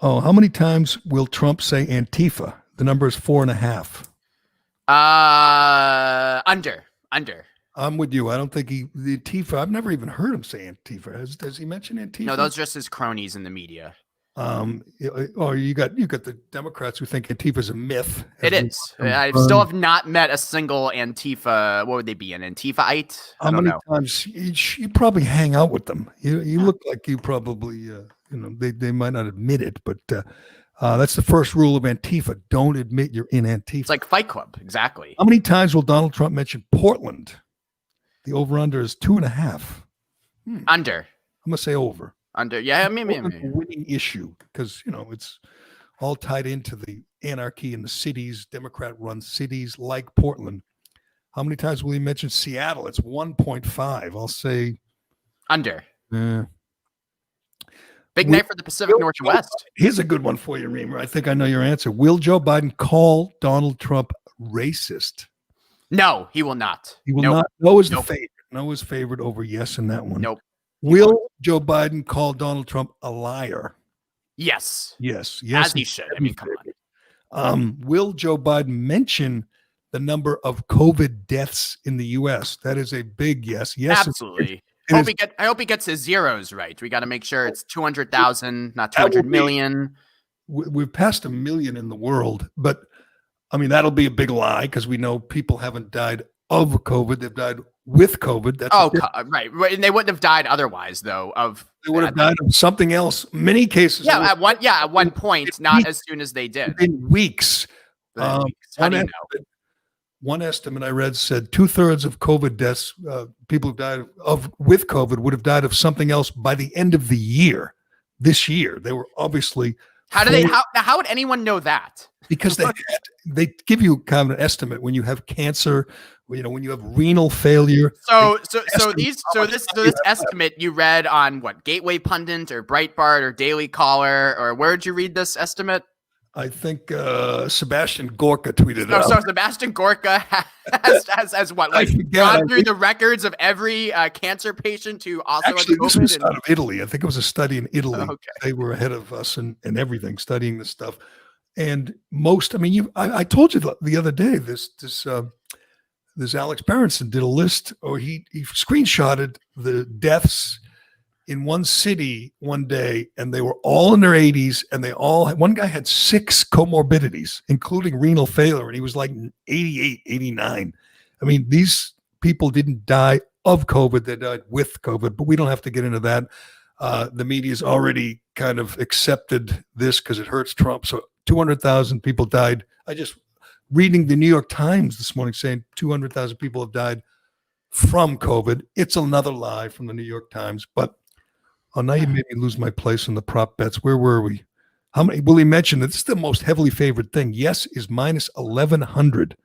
Oh, how many times will Trump say Antifa? The number is 4.5. Under. I'm with you. I don't think the Antifa. I've never even heard him say Antifa. Does he mention Antifa? No, those are just his cronies in the media. Or you got the Democrats who think Antifa is a myth. It is. I still have not met a single Antifa. What would they be, an Antifa-ite? How many times you probably hang out with them? You look like you probably they might not admit it, but that's the first rule of Antifa: don't admit you're in Antifa. It's like Fight Club, exactly. How many times will Donald Trump mention Portland? The over/under is 2.5. Under. I'm gonna say over. Under, yeah, maybe. A winning issue because it's all tied into the anarchy in the cities, Democrat-run cities like Portland. How many times will he mention Seattle? It's 1.5. I'll say under. Big night for the Pacific Northwest. Here's a good one for you, Reim. I think I know your answer. Will Joe Biden call Donald Trump racist? No, he will not. He will not. No is the favorite. No is favored over yes in that one. Nope. Will Joe Biden call Donald Trump a liar? Yes. Yes. As he should. I mean, come on. Will Joe Biden mention the number of COVID deaths in the U.S.? That is a big yes. Yes. Absolutely. I hope he gets his zeros right. We got to make sure it's 200,000, not 200 million. We've passed 1 million in the world, but I mean, that'll be a big lie because we know people haven't died of COVID. They've died with COVID. That's right. And they wouldn't have died otherwise, though. They would have died of something else. Many cases. Yeah, at one point, not as soon as they did. In weeks. How do you know? One estimate I read said 2/3 of COVID deaths, people who died with COVID would have died of something else by the end of the year. This year, they were obviously. How would anyone know that? Because they give you kind of an estimate when you have cancer, when you have renal failure. So this estimate you read on what, Gateway Pundit or Breitbart or Daily Caller, or where did you read this estimate? I think Sebastian Gorka tweeted it out. So Sebastian Gorka has what, like, gone through the records of every cancer patient who also actually had COVID? This was out of Italy. I think it was a study in Italy. Oh, okay. They were ahead of us and everything, studying this stuff. And most, I mean, I told you the other day, this Alex Berenson did a list, or he screenshotted the deaths in one city one day, and they were all in their 80s, and one guy had 6 comorbidities, including renal failure, and he was like 88, 89. I mean, these people didn't die of COVID, they died with COVID, but we don't have to get into that. The media's already kind of accepted this because it hurts Trump. So 200,000 people died. I just reading the New York Times this morning saying 200,000 people have died from COVID. It's another lie from the New York Times. But now you made me lose my place in the prop bets. Where were we? How many? Will he mention that this is the most heavily favored thing? Yes is minus 1,100.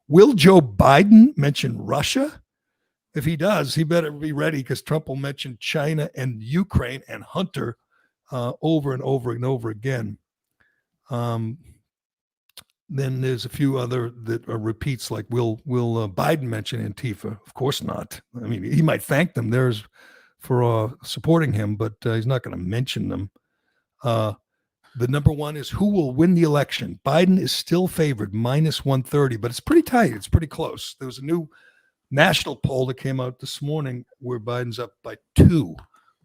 Will Joe Biden mention Russia? If he does, he better be ready because Trump will mention China and Ukraine and Hunter over and over and over again. Then there's a few other that are repeats, like will Biden mention Antifa? Of course not. I mean, he might thank them for supporting him, but he's not going to mention them. The number one is who will win the election. Biden is still favored, minus 130, but it's pretty tight. It's pretty close. There was a new national poll that came out this morning where Biden's up by 2,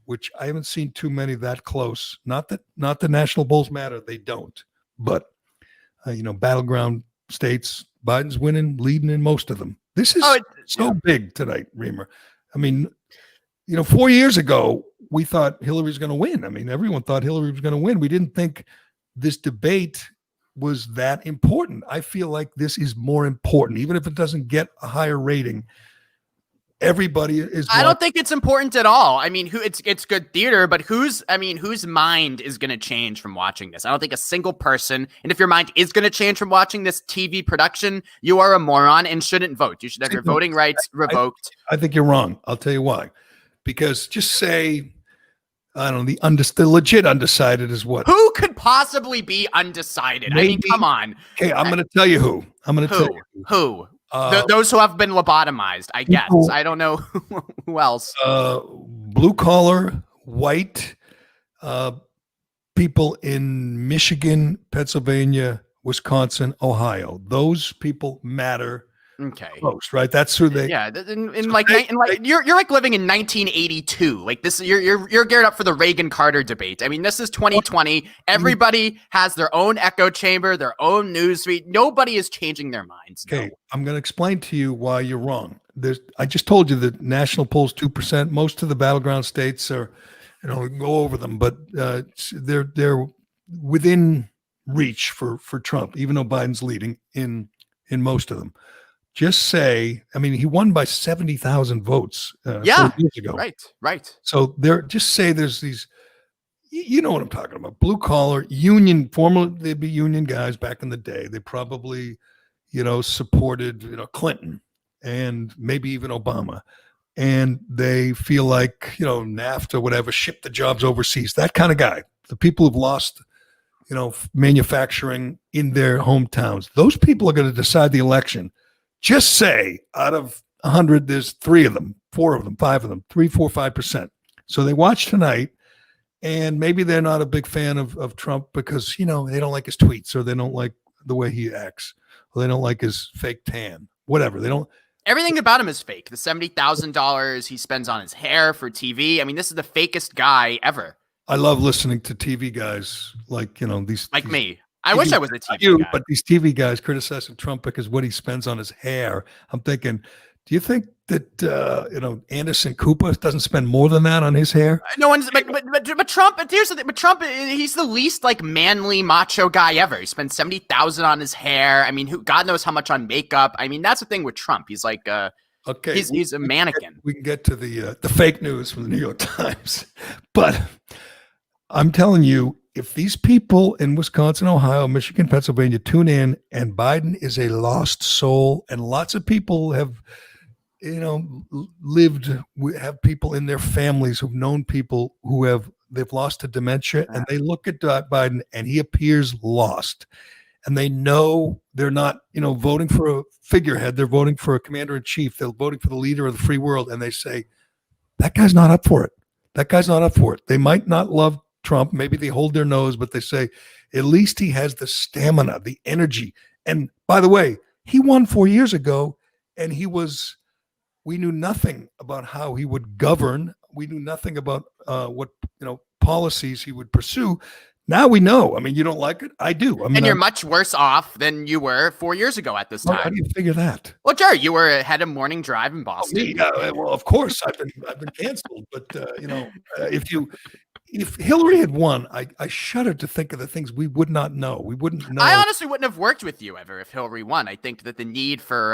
which I haven't seen too many that close. Not that the national polls matter. They don't. But, battleground states, Biden's winning, leading in most of them. This is big tonight, Reimer. I mean, 4 years ago, we thought Hillary was going to win. I mean, everyone thought Hillary was going to win. We didn't think this debate was that important. I feel like this is more important, even if it doesn't get a higher rating. Everybody is. I don't think it's important at all. I mean, it's good theater, but whose mind is going to change from watching this? I don't think a single person. And if your mind is going to change from watching this TV production, you are a moron and shouldn't vote. You should have your voting rights revoked. I think you're wrong. I'll tell you why. Because just say, I don't know, the legit undecided is what? Who could possibly be undecided? Maybe, I mean, come on. Okay, I'm going to tell you who. Who? Those who have been lobotomized, I guess. I don't know who else. Blue collar, white people in Michigan, Pennsylvania, Wisconsin, Ohio. Those people matter. Okay. Most, right? That's who they. Yeah, you're like living in 1982. Like this, you're geared up for the Reagan-Carter debate. I mean, this is 2020. Everybody has their own echo chamber, their own newsfeed. Nobody is changing their minds. Okay, no. I'm going to explain to you why you're wrong. I just told you that national polls 2%. Most of the battleground states are, go over them, but they're within reach for Trump, even though Biden's leading in most of them. Just say, I mean, he won by 70,000 votes 4 years ago. Right. So just say there's these, you know what I'm talking about, blue collar, union, formerly they'd be union guys back in the day. They probably, supported, Clinton and maybe even Obama. And they feel like, NAFTA, whatever, ship the jobs overseas, that kind of guy. The people who've lost, manufacturing in their hometowns. Those people are going to decide the election. Just say out of 100, there's 3 of them, 4 of them, 5 of them, 3, 4, 5%. So they watch tonight, and maybe they're not a big fan of Trump because, they don't like his tweets, or they don't like the way he acts, or they don't like his fake tan, whatever. They don't. Everything about him is fake. The $70,000 he spends on his hair for TV. I mean, this is the fakest guy ever. I love listening to TV guys like, these. Like these, me. I wish I was a TV guy. But these TV guys criticizing Trump because what he spends on his hair. I'm thinking, do you think that Anderson Cooper doesn't spend more than that on his hair? No one's. But Trump. Here's the thing. But Trump, he's the least manly macho guy ever. He spends $70,000 on his hair. I mean, God knows how much on makeup. I mean, that's the thing with Trump. He's like. Okay, he's a mannequin. We can get to the fake news from the New York Times, but I'm telling you. If these people in Wisconsin, Ohio, Michigan, Pennsylvania tune in and Biden is a lost soul, and lots of people have, have people in their families who've known people they've lost to dementia, and they look at Biden and he appears lost, and they know they're not, voting for a figurehead. They're voting for a commander in chief. They're voting for the leader of the free world. And they say, that guy's not up for it. That guy's not up for it. They might not love Trump, maybe they hold their nose, but they say, at least he has the stamina, the energy. And by the way, he won 4 years ago, and we knew nothing about how he would govern We knew nothing about what policies he would pursue. Now we know. I mean, you don't like it? I do. I mean, and you're much worse off than you were 4 years ago at this time. How do you figure that? Well, Jerry, you were ahead of Morning Drive in Boston. Well, of course, I've been canceled. But if Hillary had won, I shudder to think of the things we would not know. We wouldn't know. I honestly wouldn't have worked with you ever if Hillary won. I think that the need for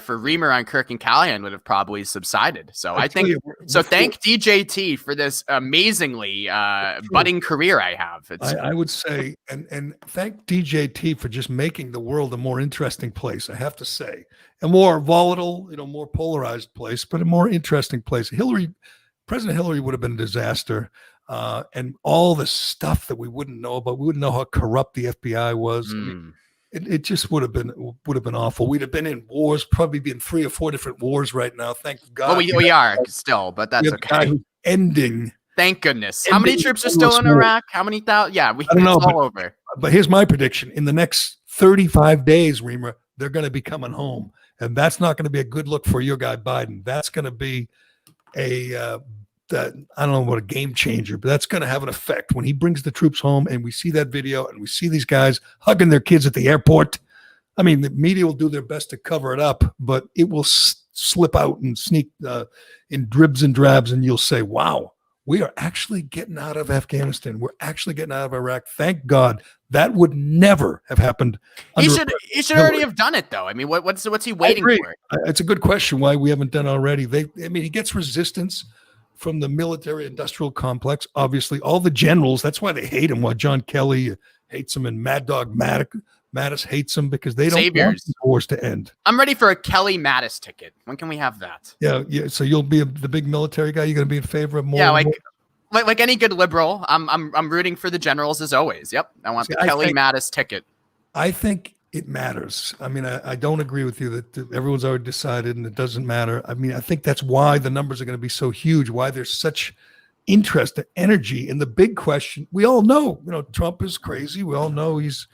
Reimer on Kirk and Callahan would have probably subsided. So thank DJT for this amazingly budding career I have. I would say, and thank DJT for just making the world a more interesting place. I have to say, a more volatile, more polarized place, but a more interesting place. President Hillary would have been a disaster. And all the stuff that we wouldn't know about, we wouldn't know how corrupt the FBI was. I mean, it just would have been awful. We'd have been in wars, probably be in 3 or 4 different wars right now. Thank God. Well, we are still, but that's okay. Ending. Thank goodness. How many troops are still in Iraq? How many thousand? Yeah, I don't know. It's all over. But here's my prediction: in the next 35 days, Reimer, they're going to be coming home, and that's not going to be a good look for your guy Biden. That's going to be I don't know what a game changer, but that's going to have an effect when he brings the troops home and we see that video and we see these guys hugging their kids at the airport. I mean, the media will do their best to cover it up, but it will slip out and sneak in dribs and drabs. And you'll say, wow, we are actually getting out of Afghanistan. We're actually getting out of Iraq. Thank God. That would never have happened. He should already have done it, though. I mean, what's he waiting for? It's a good question why we haven't done it already. He gets resistance from the military industrial complex, obviously all the generals. That's why they hate him. Why John Kelly hates him and Mad Dog Mattis hates him, because they don't want the wars to end. I'm ready for a Kelly Mattis ticket. When can we have that? Yeah. So you'll be the big military guy. You're going to be in favor of more. Yeah, like any good liberal. I'm rooting for the generals as always. Yep, I want the Kelly Mattis ticket. I think it matters. I mean, I don't agree with you that everyone's already decided and it doesn't matter. I mean, I think that's why the numbers are going to be so huge, why there's such interest and energy in the big question. We all know, Trump is crazy. We all know he's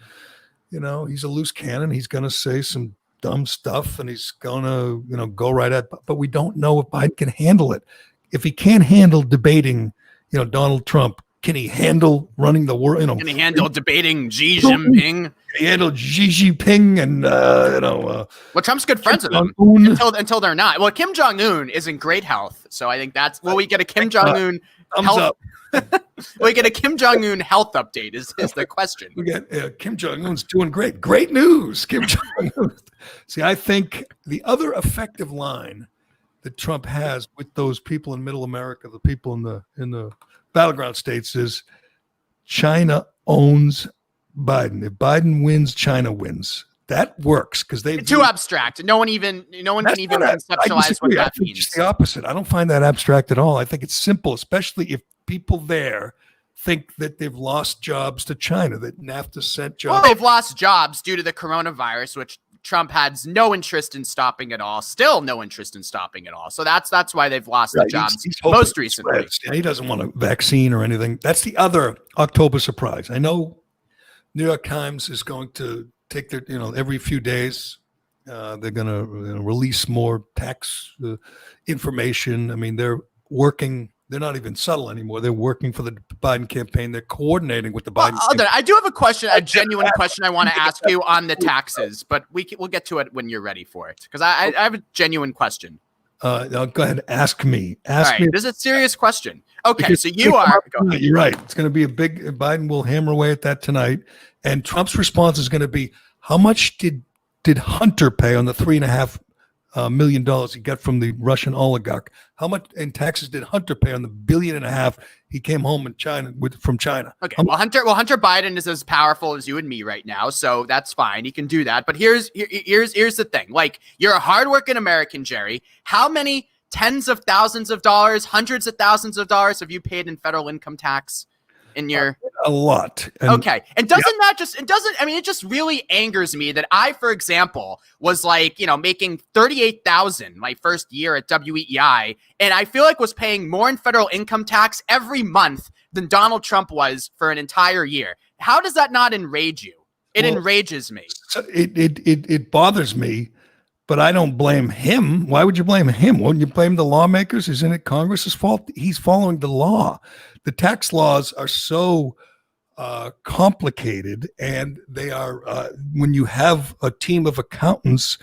a loose cannon. He's going to say some dumb stuff and he's going to, go right at, but we don't know if Biden can handle it. If he can't handle debating, Donald Trump, can he handle running the world? Can he handle debating Xi Jinping? Can he handle Xi Jinping and well, Trump's good friends with him until they're not. Well, Kim Jong-un is in great health, so I think that's. Will we get a Kim Jong-un health? We get a Kim Jong-un health update? Is the question? We get Kim Jong-un's doing great. Great news, Kim Jong-un. See, I think the other effective line that Trump has with those people in Middle America, the people in the battleground states, is China owns Biden. If Biden wins, China wins. That works because they too abstract. No one can even conceptualize what that means. It's the opposite. I don't find that abstract at all. I think it's simple, especially if people there think that they've lost jobs to China, that NAFTA sent jobs. Well, they've lost jobs due to the coronavirus, which Trump has no interest in stopping at all. Still no interest in stopping at all. So that's why they've lost the jobs most recently. He doesn't want a vaccine or anything. That's the other October surprise. I know New York Times is going to take their, every few days, they're going to release more tax information. I mean, they're working. They're not even subtle anymore. They're working for the Biden campaign. They're coordinating with the Biden campaign. I do have a genuine question I want to ask you on the taxes, but we'll get to it when you're ready for it, because I have a genuine question. Go ahead, ask me. Me. This is a serious question. Okay, so you are. You're right. It's going to be a big. Biden will hammer away at that tonight, and Trump's response is going to be, how much did Hunter pay on the $3.5 million he got from the Russian oligarch? How much in taxes did Hunter pay on the $1.5 billion he came home in China from China? Okay, Hunter Biden is as powerful as you and me right now, so that's fine. He can do that. But here's the thing. Like, you're a hardworking American, Jerry. How many tens of thousands of dollars, hundreds of thousands of dollars have you paid in federal income tax? In your a lot. Okay. And it just really angers me that I, for example, was making $38,000 my first year at WEEI, and I feel like was paying more in federal income tax every month than Donald Trump was for an entire year. How does that not enrage you? It enrages me. So it bothers me But I don't blame him. Why would you blame him? Wouldn't you blame the lawmakers? Isn't it Congress's fault? He's following the law. The tax laws are so complicated, and they are when you have a team of accountants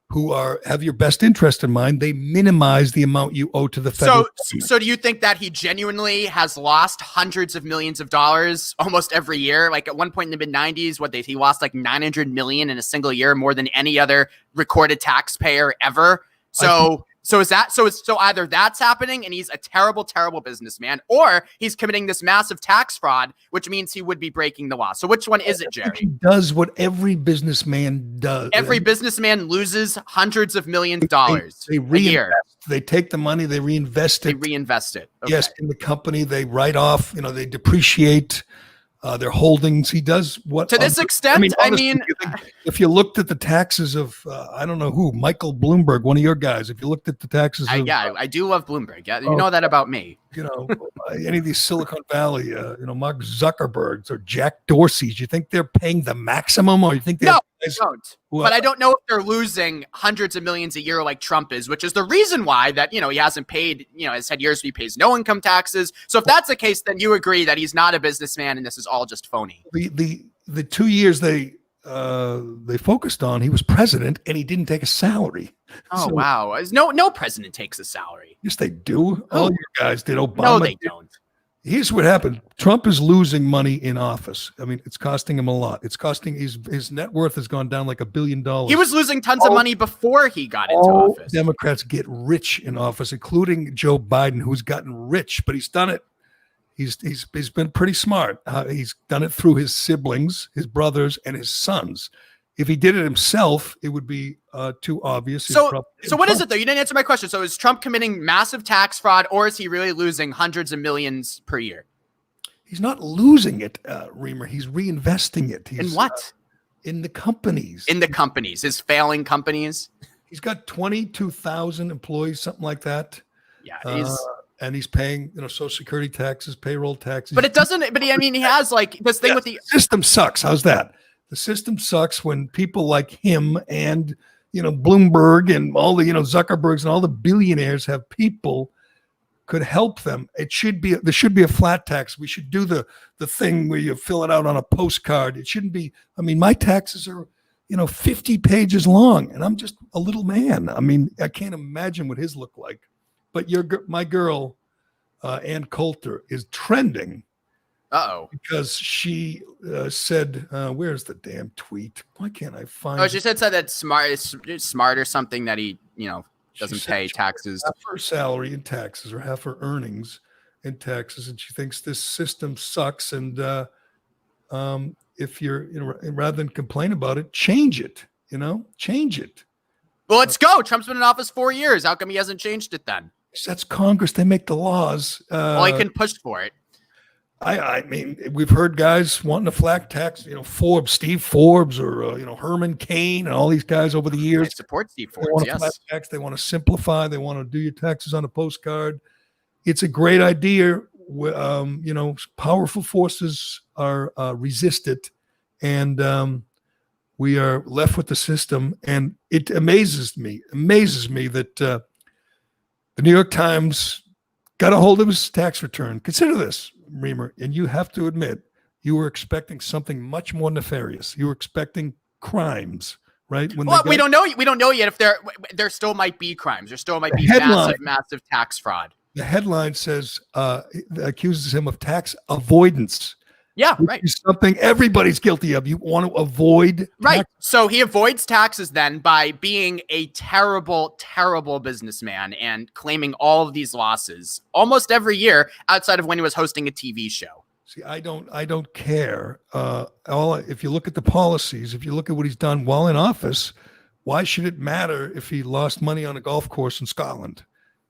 who have your best interest in mind, they minimize the amount you owe to the federal government. So do you think that he genuinely has lost hundreds of millions of dollars almost every year? Like at one point in the mid-90s, he lost like 900 million in a single year, more than any other recorded taxpayer ever. So either that's happening and he's a terrible, terrible businessman, or he's committing this massive tax fraud, which means he would be breaking the law. So which one is it, Jerry? He does what every businessman does. Every businessman loses hundreds of millions of dollars a year. They take the money, they reinvest it. They reinvest it. Okay. Yes, in the company, they write off, they depreciate their holdings. He does what to this extent. I mean, if you looked at the taxes of I don't know who, Michael Bloomberg, one of your guys. If you looked at the taxes, I do love Bloomberg. Yeah, you know that about me. Any of these Silicon Valley, Mark Zuckerbergs or Jack Dorsey's. You think they're paying the maximum, or you think no? Don't. But I don't know if they're losing hundreds of millions a year like Trump is, which is the reason why that, he hasn't paid, has had years where he pays no income taxes. So if that's the case, then you agree that he's not a businessman and this is all just phony. The 2 years they focused on, he was president and he didn't take a salary. Oh, wow. No president takes a salary. Yes, they do. All your guys did. Obama. No, they don't. Here's what happened. Trump is losing money in office. I mean, it's costing him a lot. It's costing his net worth has gone down like $1 billion. He was losing tons of money before he got into office. Democrats get rich in office, including Joe Biden, who's gotten rich, but he's done it. He's been pretty smart. He's done it through his siblings, his brothers, and his sons. If he did it himself, it would be too obvious. So what is it, though? You didn't answer my question. So is Trump committing massive tax fraud, or is he really losing hundreds of millions per year? He's not losing it, Reimer. He's reinvesting it. In what? In the companies. In the companies. His failing companies? He's got 22,000 employees, something like that. Yeah. And he's paying, Social Security taxes, payroll taxes. But it doesn't. But he has like this thing with the system sucks. How's that? The system sucks when people like him and, Bloomberg and all the, Zuckerbergs and all the billionaires have people could help them. There should be a flat tax. We should do the thing where you fill it out on a postcard. It shouldn't be. I mean, my taxes are, 50 pages long, and I'm just a little man. I mean, I can't imagine what his look like. But my girl, Ann Coulter, is trending. Uh-oh. Because she said, where's the damn tweet? Why can't I find it? She said that smart or something that he, doesn't pay taxes. Half her salary in taxes or half her earnings in taxes. And she thinks this system sucks. And if you're, rather than complain about it, change it, change it. Well, let's go. Trump's been in office 4 years. How come he hasn't changed it then? That's Congress. They make the laws. Well, he can push for it. I mean, we've heard guys wanting a flat tax, Steve Forbes or, Herman Cain and all these guys over the years. I support Steve Forbes, they want a flat tax. They want to simplify. They want to do your taxes on a postcard. It's a great idea. Powerful forces are resist it. And we are left with the system. And it amazes me that the New York Times got a hold of his tax return. Consider this, Reimer, and you have to admit, you were expecting something much more nefarious. You were expecting crimes, right? We don't know. We don't know yet if there still might be crimes. There still might be massive tax fraud. The headline says accuses him of tax avoidance. Yeah, right. Is something everybody's guilty of. You want to avoid tax. So he avoids taxes then by being a terrible, terrible businessman and claiming all of these losses almost every year outside of when he was hosting a TV show. See, I don't care. If you look at the policies, if you look at what he's done while in office, why should it matter if he lost money on a golf course in Scotland?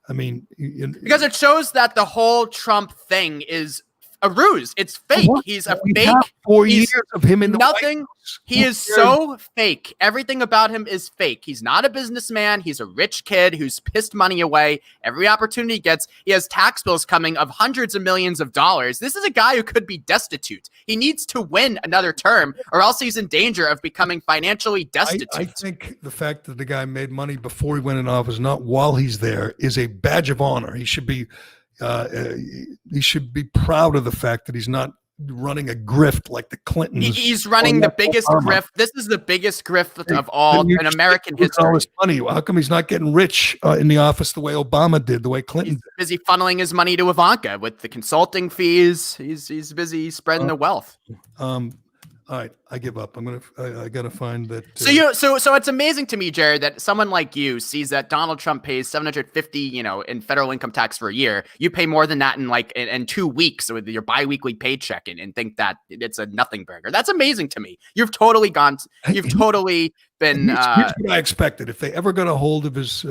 I mean, because it shows that the whole Trump thing is a ruse. It's fake. He's a fake. 4 years of him in the nothing. He is so fake. Everything about him is fake. He's not a businessman. He's a rich kid who's pissed money away every opportunity he gets. He has tax bills coming of hundreds of millions of dollars. This is a guy who could be destitute. He needs to win another term, or else he's in danger of becoming financially destitute. I think the fact that the guy made money before he went in office, not while he's there, is a badge of honor. He should be proud of the fact that he's not running a grift like the Clintons. He's running the biggest grift. This is the biggest grift of all in American history. All this money. How come he's not getting rich in the office the way Obama did, the way Clinton did? Busy funneling his money to Ivanka with the consulting fees. He's busy spreading the wealth. All right, I give up. I gotta find that. So it's amazing to me, Jared, that someone like you sees that Donald Trump pays $750, in federal income tax for a year. You pay more than that in 2 weeks with your biweekly paycheck, and think that it's a nothing burger. That's amazing to me. You've totally been. Here's what I expected. If they ever got a hold of his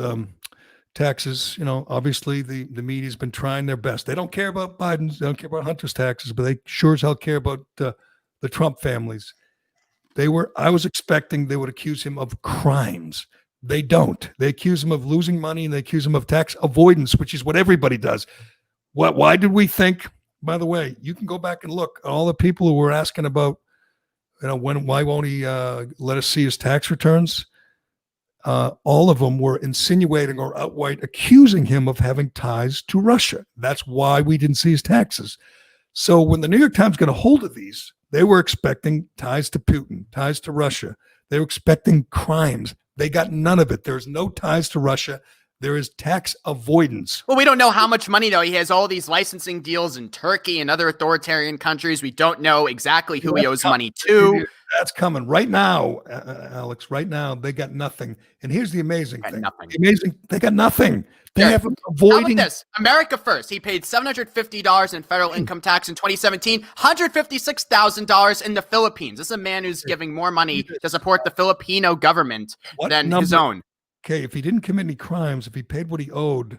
taxes, obviously the media's been trying their best. They don't care about Biden's. They don't care about Hunter's taxes, but they sure as hell care about the Trump families. I was expecting they would accuse him of crimes. They don't. They accuse him of losing money, and they accuse him of tax avoidance, which is what everybody does. Why did we think, by the way, you can go back and look, all the people who were asking about, why won't he let us see his tax returns? All of them were insinuating or outright accusing him of having ties to Russia. That's why we didn't see his taxes. So when the New York Times got a hold of these, they were expecting ties to Putin, ties to Russia. They were expecting crimes. They got none of it. There's no ties to Russia. There is tax avoidance. Well, we don't know how much money, though. He has all these licensing deals in Turkey and other authoritarian countries. We don't know exactly who he owes money to. That's coming right now, Alex. Right now, they got nothing. And here's the amazing thing. They got nothing. They have avoiding. How about this? America First. He paid $750 in federal income tax in 2017, $156,000 in the Philippines. This is a man who's giving more money to support the Filipino government than his own. Okay, if he didn't commit any crimes, if he paid what he owed,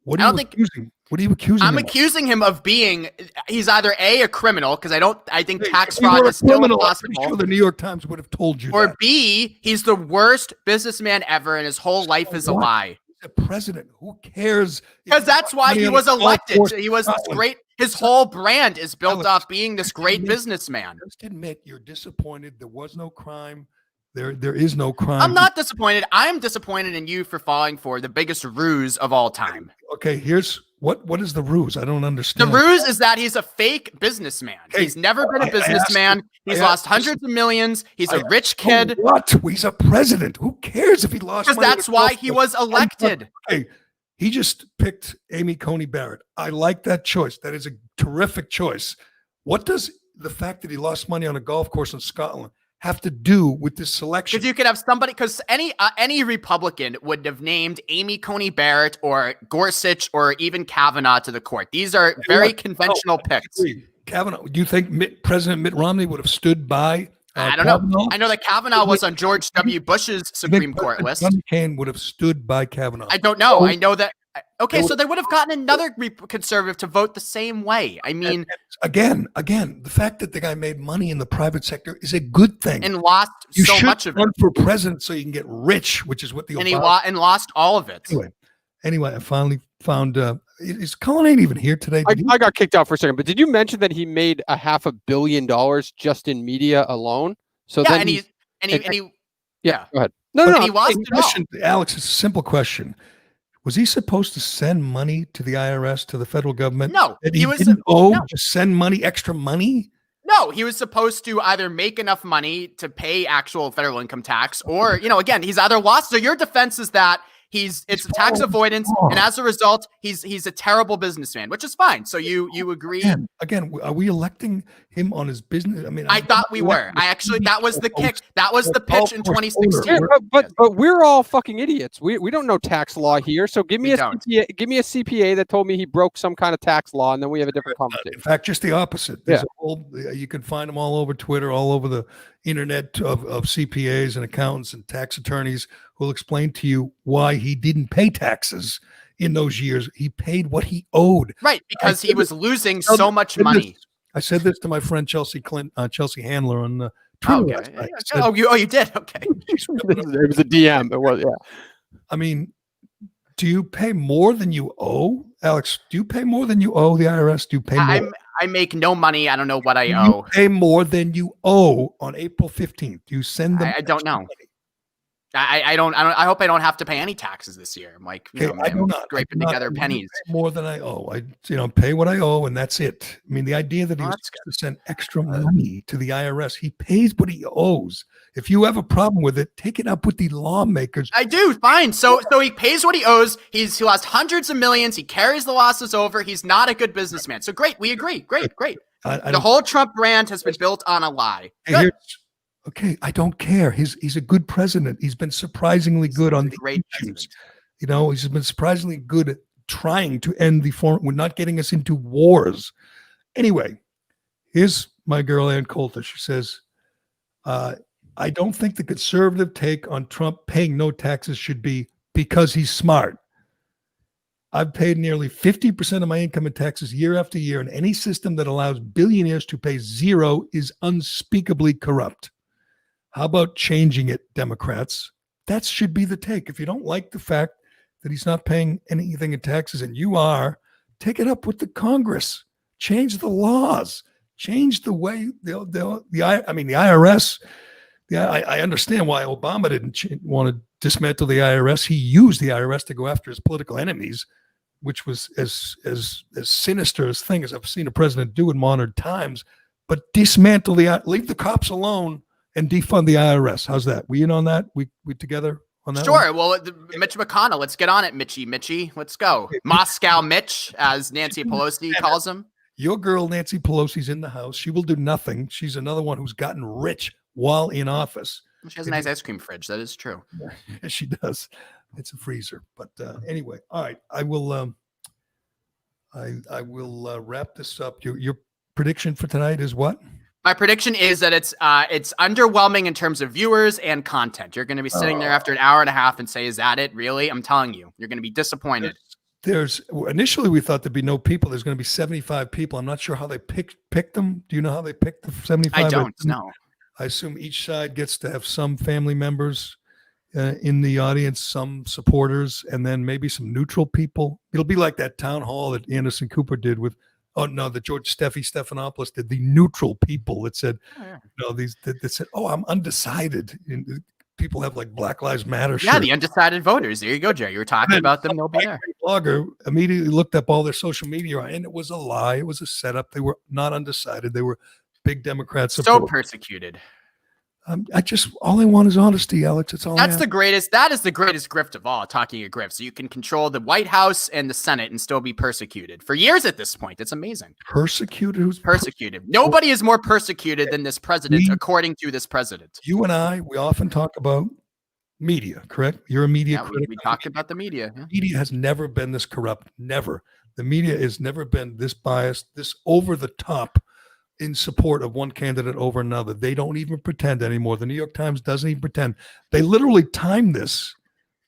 what are you accusing him? I'm accusing him of being. He's either a criminal, because I think tax fraud is still impossible. I'm sure the New York Times would have told you. Or B, he's the worst businessman ever, and his whole life is a lie. The president, who cares? Because that's why he was elected. He was great. His whole brand is built off being this great businessman. Just admit you're disappointed. There was no crime. There is no crime. I'm not disappointed. I'm disappointed in you for falling for the biggest ruse of all time. Okay, here's what is the ruse? I don't understand. The ruse is that he's a fake businessman. Okay. He's never been a businessman. He's lost hundreds of millions. He's a rich kid. What? He's a president. Who cares if he lost money? Because that's why he was elected. Okay, he just picked Amy Coney Barrett. I like that choice. That is a terrific choice. What does the fact that he lost money on a golf course in Scotland have to do with this selection? Because you could have somebody, because any Republican would have named Amy Coney Barrett or Gorsuch or even Kavanaugh to the court. These are very conventional picks. Kavanaugh, do you think President Mitt Romney would have stood by? I don't know. I know that Kavanaugh was on George W. Bush's Supreme Court list. McCain would have stood by Kavanaugh. I don't know. I know that. Okay, so they would have gotten another conservative to vote the same way. I mean, again, the fact that the guy made money in the private sector is a good thing, and lost so much of it. You should run for president so you can get rich, which is what the and lost all of it. Anyway, I finally found. Is Colin ain't even here today? I got kicked out for a second, but did you mention that he made $500 million just in media alone? So yeah, then Go ahead. No. He lost it all. Alex, it's a simple question. Was he supposed to send money to the IRS, to the federal government? No, just send money, extra money? No, he was supposed to either make enough money to pay actual federal income tax, or, again, he's either lost. So your defense is that it's tax avoidance, and as a result, he's a terrible businessman, which is fine. So you agree? Again, are we electing him on his business? I mean, I thought we were. That was the kick. That was the pitch in 2016. Yeah, but we're all fucking idiots. We don't know tax law here. So give me a CPA that told me he broke some kind of tax law, and then we have a different conversation. In fact, just the opposite. You can find them all over Twitter, all over the internet of CPAs and accountants and tax attorneys who will explain to you why he didn't pay taxes in those years. He paid what he owed. Right, because he was losing so much money. I said this to my friend Chelsea Handler on Twitter last night. Said, you did? Okay. It was a DM. It was, yeah. I mean, do you pay more than you owe, Alex? Do you pay more than you owe the IRS? Do you pay more? I make no money. I don't know what I owe. You pay more than you owe on April 15th. You send them. I don't know. Money. I don't. I hope I don't have to pay any taxes this year. I'm like, I'm scraping together pennies. More than I owe. I pay what I owe, and that's it. I mean, the idea that he was to send extra money to the IRS, he pays what he owes. If you have a problem with it, take it up with the lawmakers. I do. Fine. So he pays what he owes. He lost hundreds of millions. He carries the losses over. He's not a good businessman. So great. We agree. Great. The whole Trump brand has been built on a lie. Okay, I don't care. He's a good president. He's been surprisingly good on the great issues. He's been surprisingly good at trying to end we're not getting us into wars. Anyway, here's my girl Ann Coulter. She says, I don't think the conservative take on Trump paying no taxes should be because he's smart. I've paid nearly 50% of my income in taxes year after year, and any system that allows billionaires to pay zero is unspeakably corrupt. How about changing it, Democrats? That should be the take. If you don't like the fact that he's not paying anything in taxes and you are, take it up with the Congress. Change the laws. Change the way the IRS. I understand why Obama didn't want to dismantle the IRS. He used the IRS to go after his political enemies, which was as sinister a thing as I've seen a president do in modern times. But leave the cops alone. And defund the IRS. How's that? We in on that? We together on that? Sure. Well, Mitch McConnell, let's get on it, Mitchy. Let's go. Moscow Mitch, as Nancy Pelosi calls him. Your girl, Nancy Pelosi's in the House. She will do nothing. She's another one who's gotten rich while in office. She has a nice ice cream fridge. That is true. Yes, she does. It's a freezer. But anyway, all right. I will wrap this up. Your prediction for tonight is what? My prediction is that it's underwhelming in terms of viewers and content. You're going to be sitting there after an hour and a half and say, "Is that it? Really?" I'm telling you, you're going to be disappointed. Initially we thought there'd be no people. There's going to be 75 people. I'm not sure how they picked them. Do you know how they picked the 75? I don't know. I assume each side gets to have some family members in the audience, some supporters, and then maybe some neutral people. It'll be like that town hall that Anderson Cooper did with. Oh no, the George Stephanopoulos did, the neutral people that said, that said, "Oh, I'm undecided." And people have like Black Lives Matter. Yeah, the undecided voters. There you go, Jerry. You were talking about them. They'll be there. Blogger immediately looked up all their social media, and it was a lie. It was a setup. They were not undecided. They were big Democrats. So persecuted. All I want is honesty, Alex. It's all. That is the greatest grift of all. Talking a grift, so you can control the White House and the Senate and still be persecuted for years at this point. It's amazing. Persecuted? Who's persecuted? Nobody is more persecuted than this president, according to this president. You and I, we often talk about media. Correct? You're a media critic. We talked about the media. Yeah. Media has never been this corrupt. Never. The media has never been this biased, this over the top. In support of one candidate over another. They don't even pretend anymore. The New York Times doesn't even pretend. They literally time this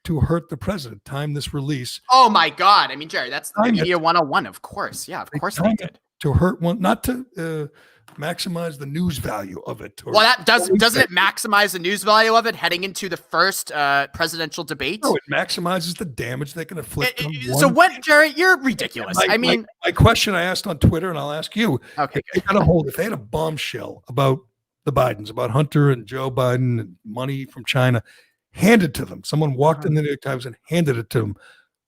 to hurt the president, time this release. Oh my God. I mean, Jerry, that's the media 101, of course. Yeah, of course they did. To hurt one, not to maximize the news value of it. Well, doesn't it maximize the news value of it heading into the first presidential debate? No, it maximizes the damage they can inflict. So what, Jerry? You're ridiculous. My question I asked on Twitter, and I'll ask you. Okay. If they had a bombshell about the Bidens, about Hunter and Joe Biden and money from China, handed to them. Someone walked in the New York Times and handed it to them.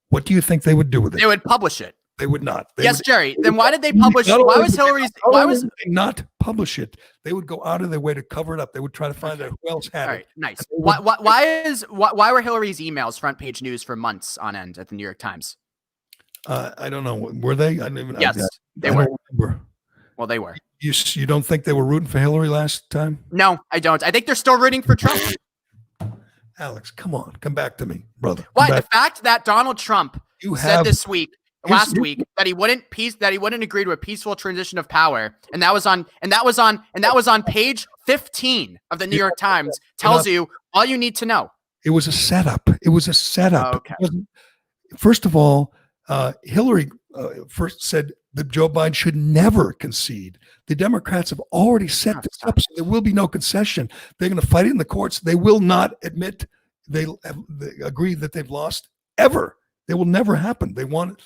What do you think they would do with it? They would publish it. They would not. Jerry. Then why did they publish? Why was they not publish it? They would go out of their way to cover it up. They would try to find out who else had it. Nice. Why were Hillary's emails front page news for months on end at the New York Times? I don't know. Were they? Yes, they were. Well, they were. You don't think they were rooting for Hillary last time? No, I don't. I think they're still rooting for Trump. Alex, come on, come back to me, brother. Why? The fact that Donald Trump said last week that he wouldn't agree to a peaceful transition of power, and that was on page 15 of the New York Times, tells you all you need to know. It was a setup. Oh, okay. first of all, Hillary first said that Joe Biden should never concede. The Democrats have already set this up, so there will be no concession. They're going to fight it in the courts. They will not admit they agree that they've lost ever. It will never happen.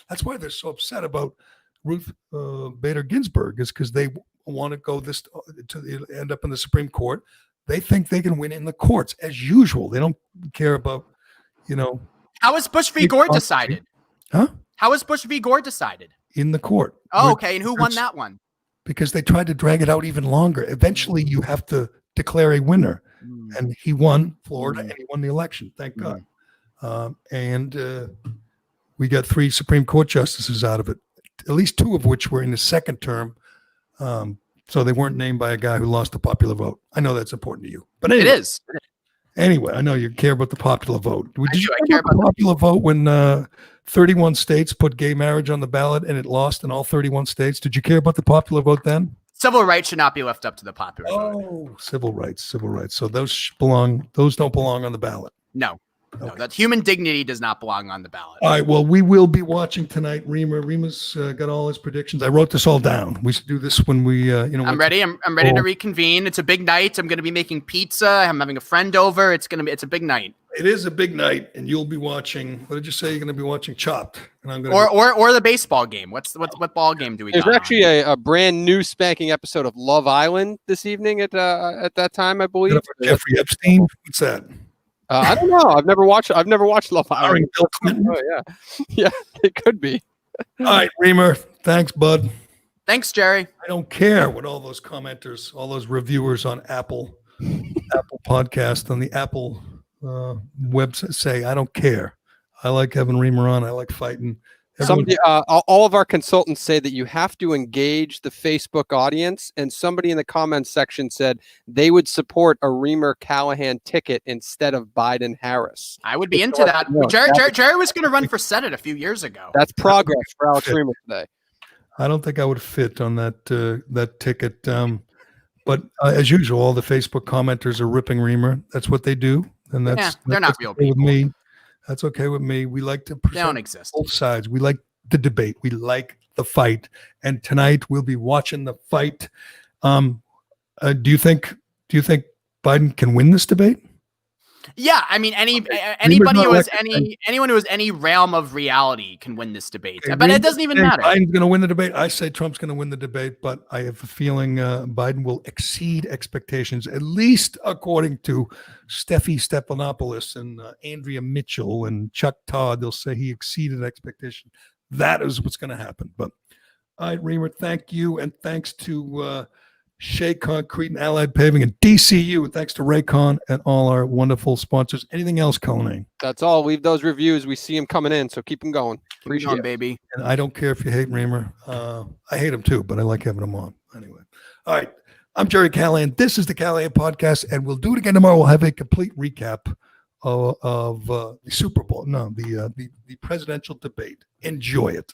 That's why they're so upset about Ruth Bader Ginsburg, is because they want to go to end up in the Supreme Court. They think they can win in the courts as usual. They don't care about, How was Bush v. Gore decided? Huh? How was Bush v. Gore decided? In the court. Oh, okay. And who won that one? Because they tried to drag it out even longer. Eventually, you have to declare a winner. And he won Florida, and he won the election. Thank God. We got 3 Supreme Court justices out of it, at least 2 of which were in the second term. So they weren't named by a guy who lost the popular vote. I know that's important to you. But anyway, it is. Anyway, I know you care about the popular vote. Did you care about the popular vote when 31 states put gay marriage on the ballot and it lost in all 31 states? Did you care about the popular vote then? Civil rights should not be left up to the popular vote. Oh, civil rights. So those don't belong on the ballot. No, that human dignity does not belong on the ballot. All right. Well, we will be watching tonight. Reema's got all his predictions. I wrote this all down. We should do this when we, I'm ready. I'm ready to reconvene. It's a big night. I'm going to be making pizza. I'm having a friend over. It's a big night. It is a big night, and you'll be watching. What did you say? You're going to be watching Chopped, and I'm going or the baseball game. What ball game do we? There's actually a brand new spanking episode of Love Island this evening at that time, I believe. Jeffrey Epstein. What's that? I don't know. I've never watched Love Island. Bill Clinton. Oh yeah, yeah, it could be. All right, Reimer. Thanks, bud. Thanks, Jerry. I don't care what all those commenters, all those reviewers on Apple Podcast, on the Apple website say. I don't care. I like having Reimer on. I like fighting. All of our consultants say that you have to engage the Facebook audience, and somebody in the comments section said they would support a Reimer Callahan ticket instead of Biden Harris. I would be into that. Jerry was going to run for Senate a few years ago. That's progress for Alex Reimer today. I don't think I would fit on that ticket. But as usual, all the Facebook commenters are ripping Reimer. That's what they do, and they're not real people. With me. That's okay with me. We like to present both sides. We like the debate. We like the fight. And tonight we'll be watching the fight. Do you think Biden can win this debate? Yeah, I mean, anyone who has any realm of reality can win this debate, but it doesn't even matter. Biden's going to win the debate. I say Trump's going to win the debate, but I have a feeling Biden will exceed expectations, at least according to Steffi Stephanopoulos and Andrea Mitchell and Chuck Todd. They'll say he exceeded expectation. That is what's going to happen. But all right, Reimer, thank you, and thanks to Shea Concrete and Allied Paving and DCU. Thanks to Raycon and all our wonderful sponsors. Anything else, Colleen? That's all. Leave those reviews. We see them coming in, so keep them going. Appreciate it, baby. And I don't care if you hate Reimer. I hate him too, but I like having him on. Anyway. All right. I'm Jerry Callahan. This is the Callahan Podcast, and we'll do it again tomorrow. We'll have a complete recap of the Super Bowl. No, the presidential debate. Enjoy it.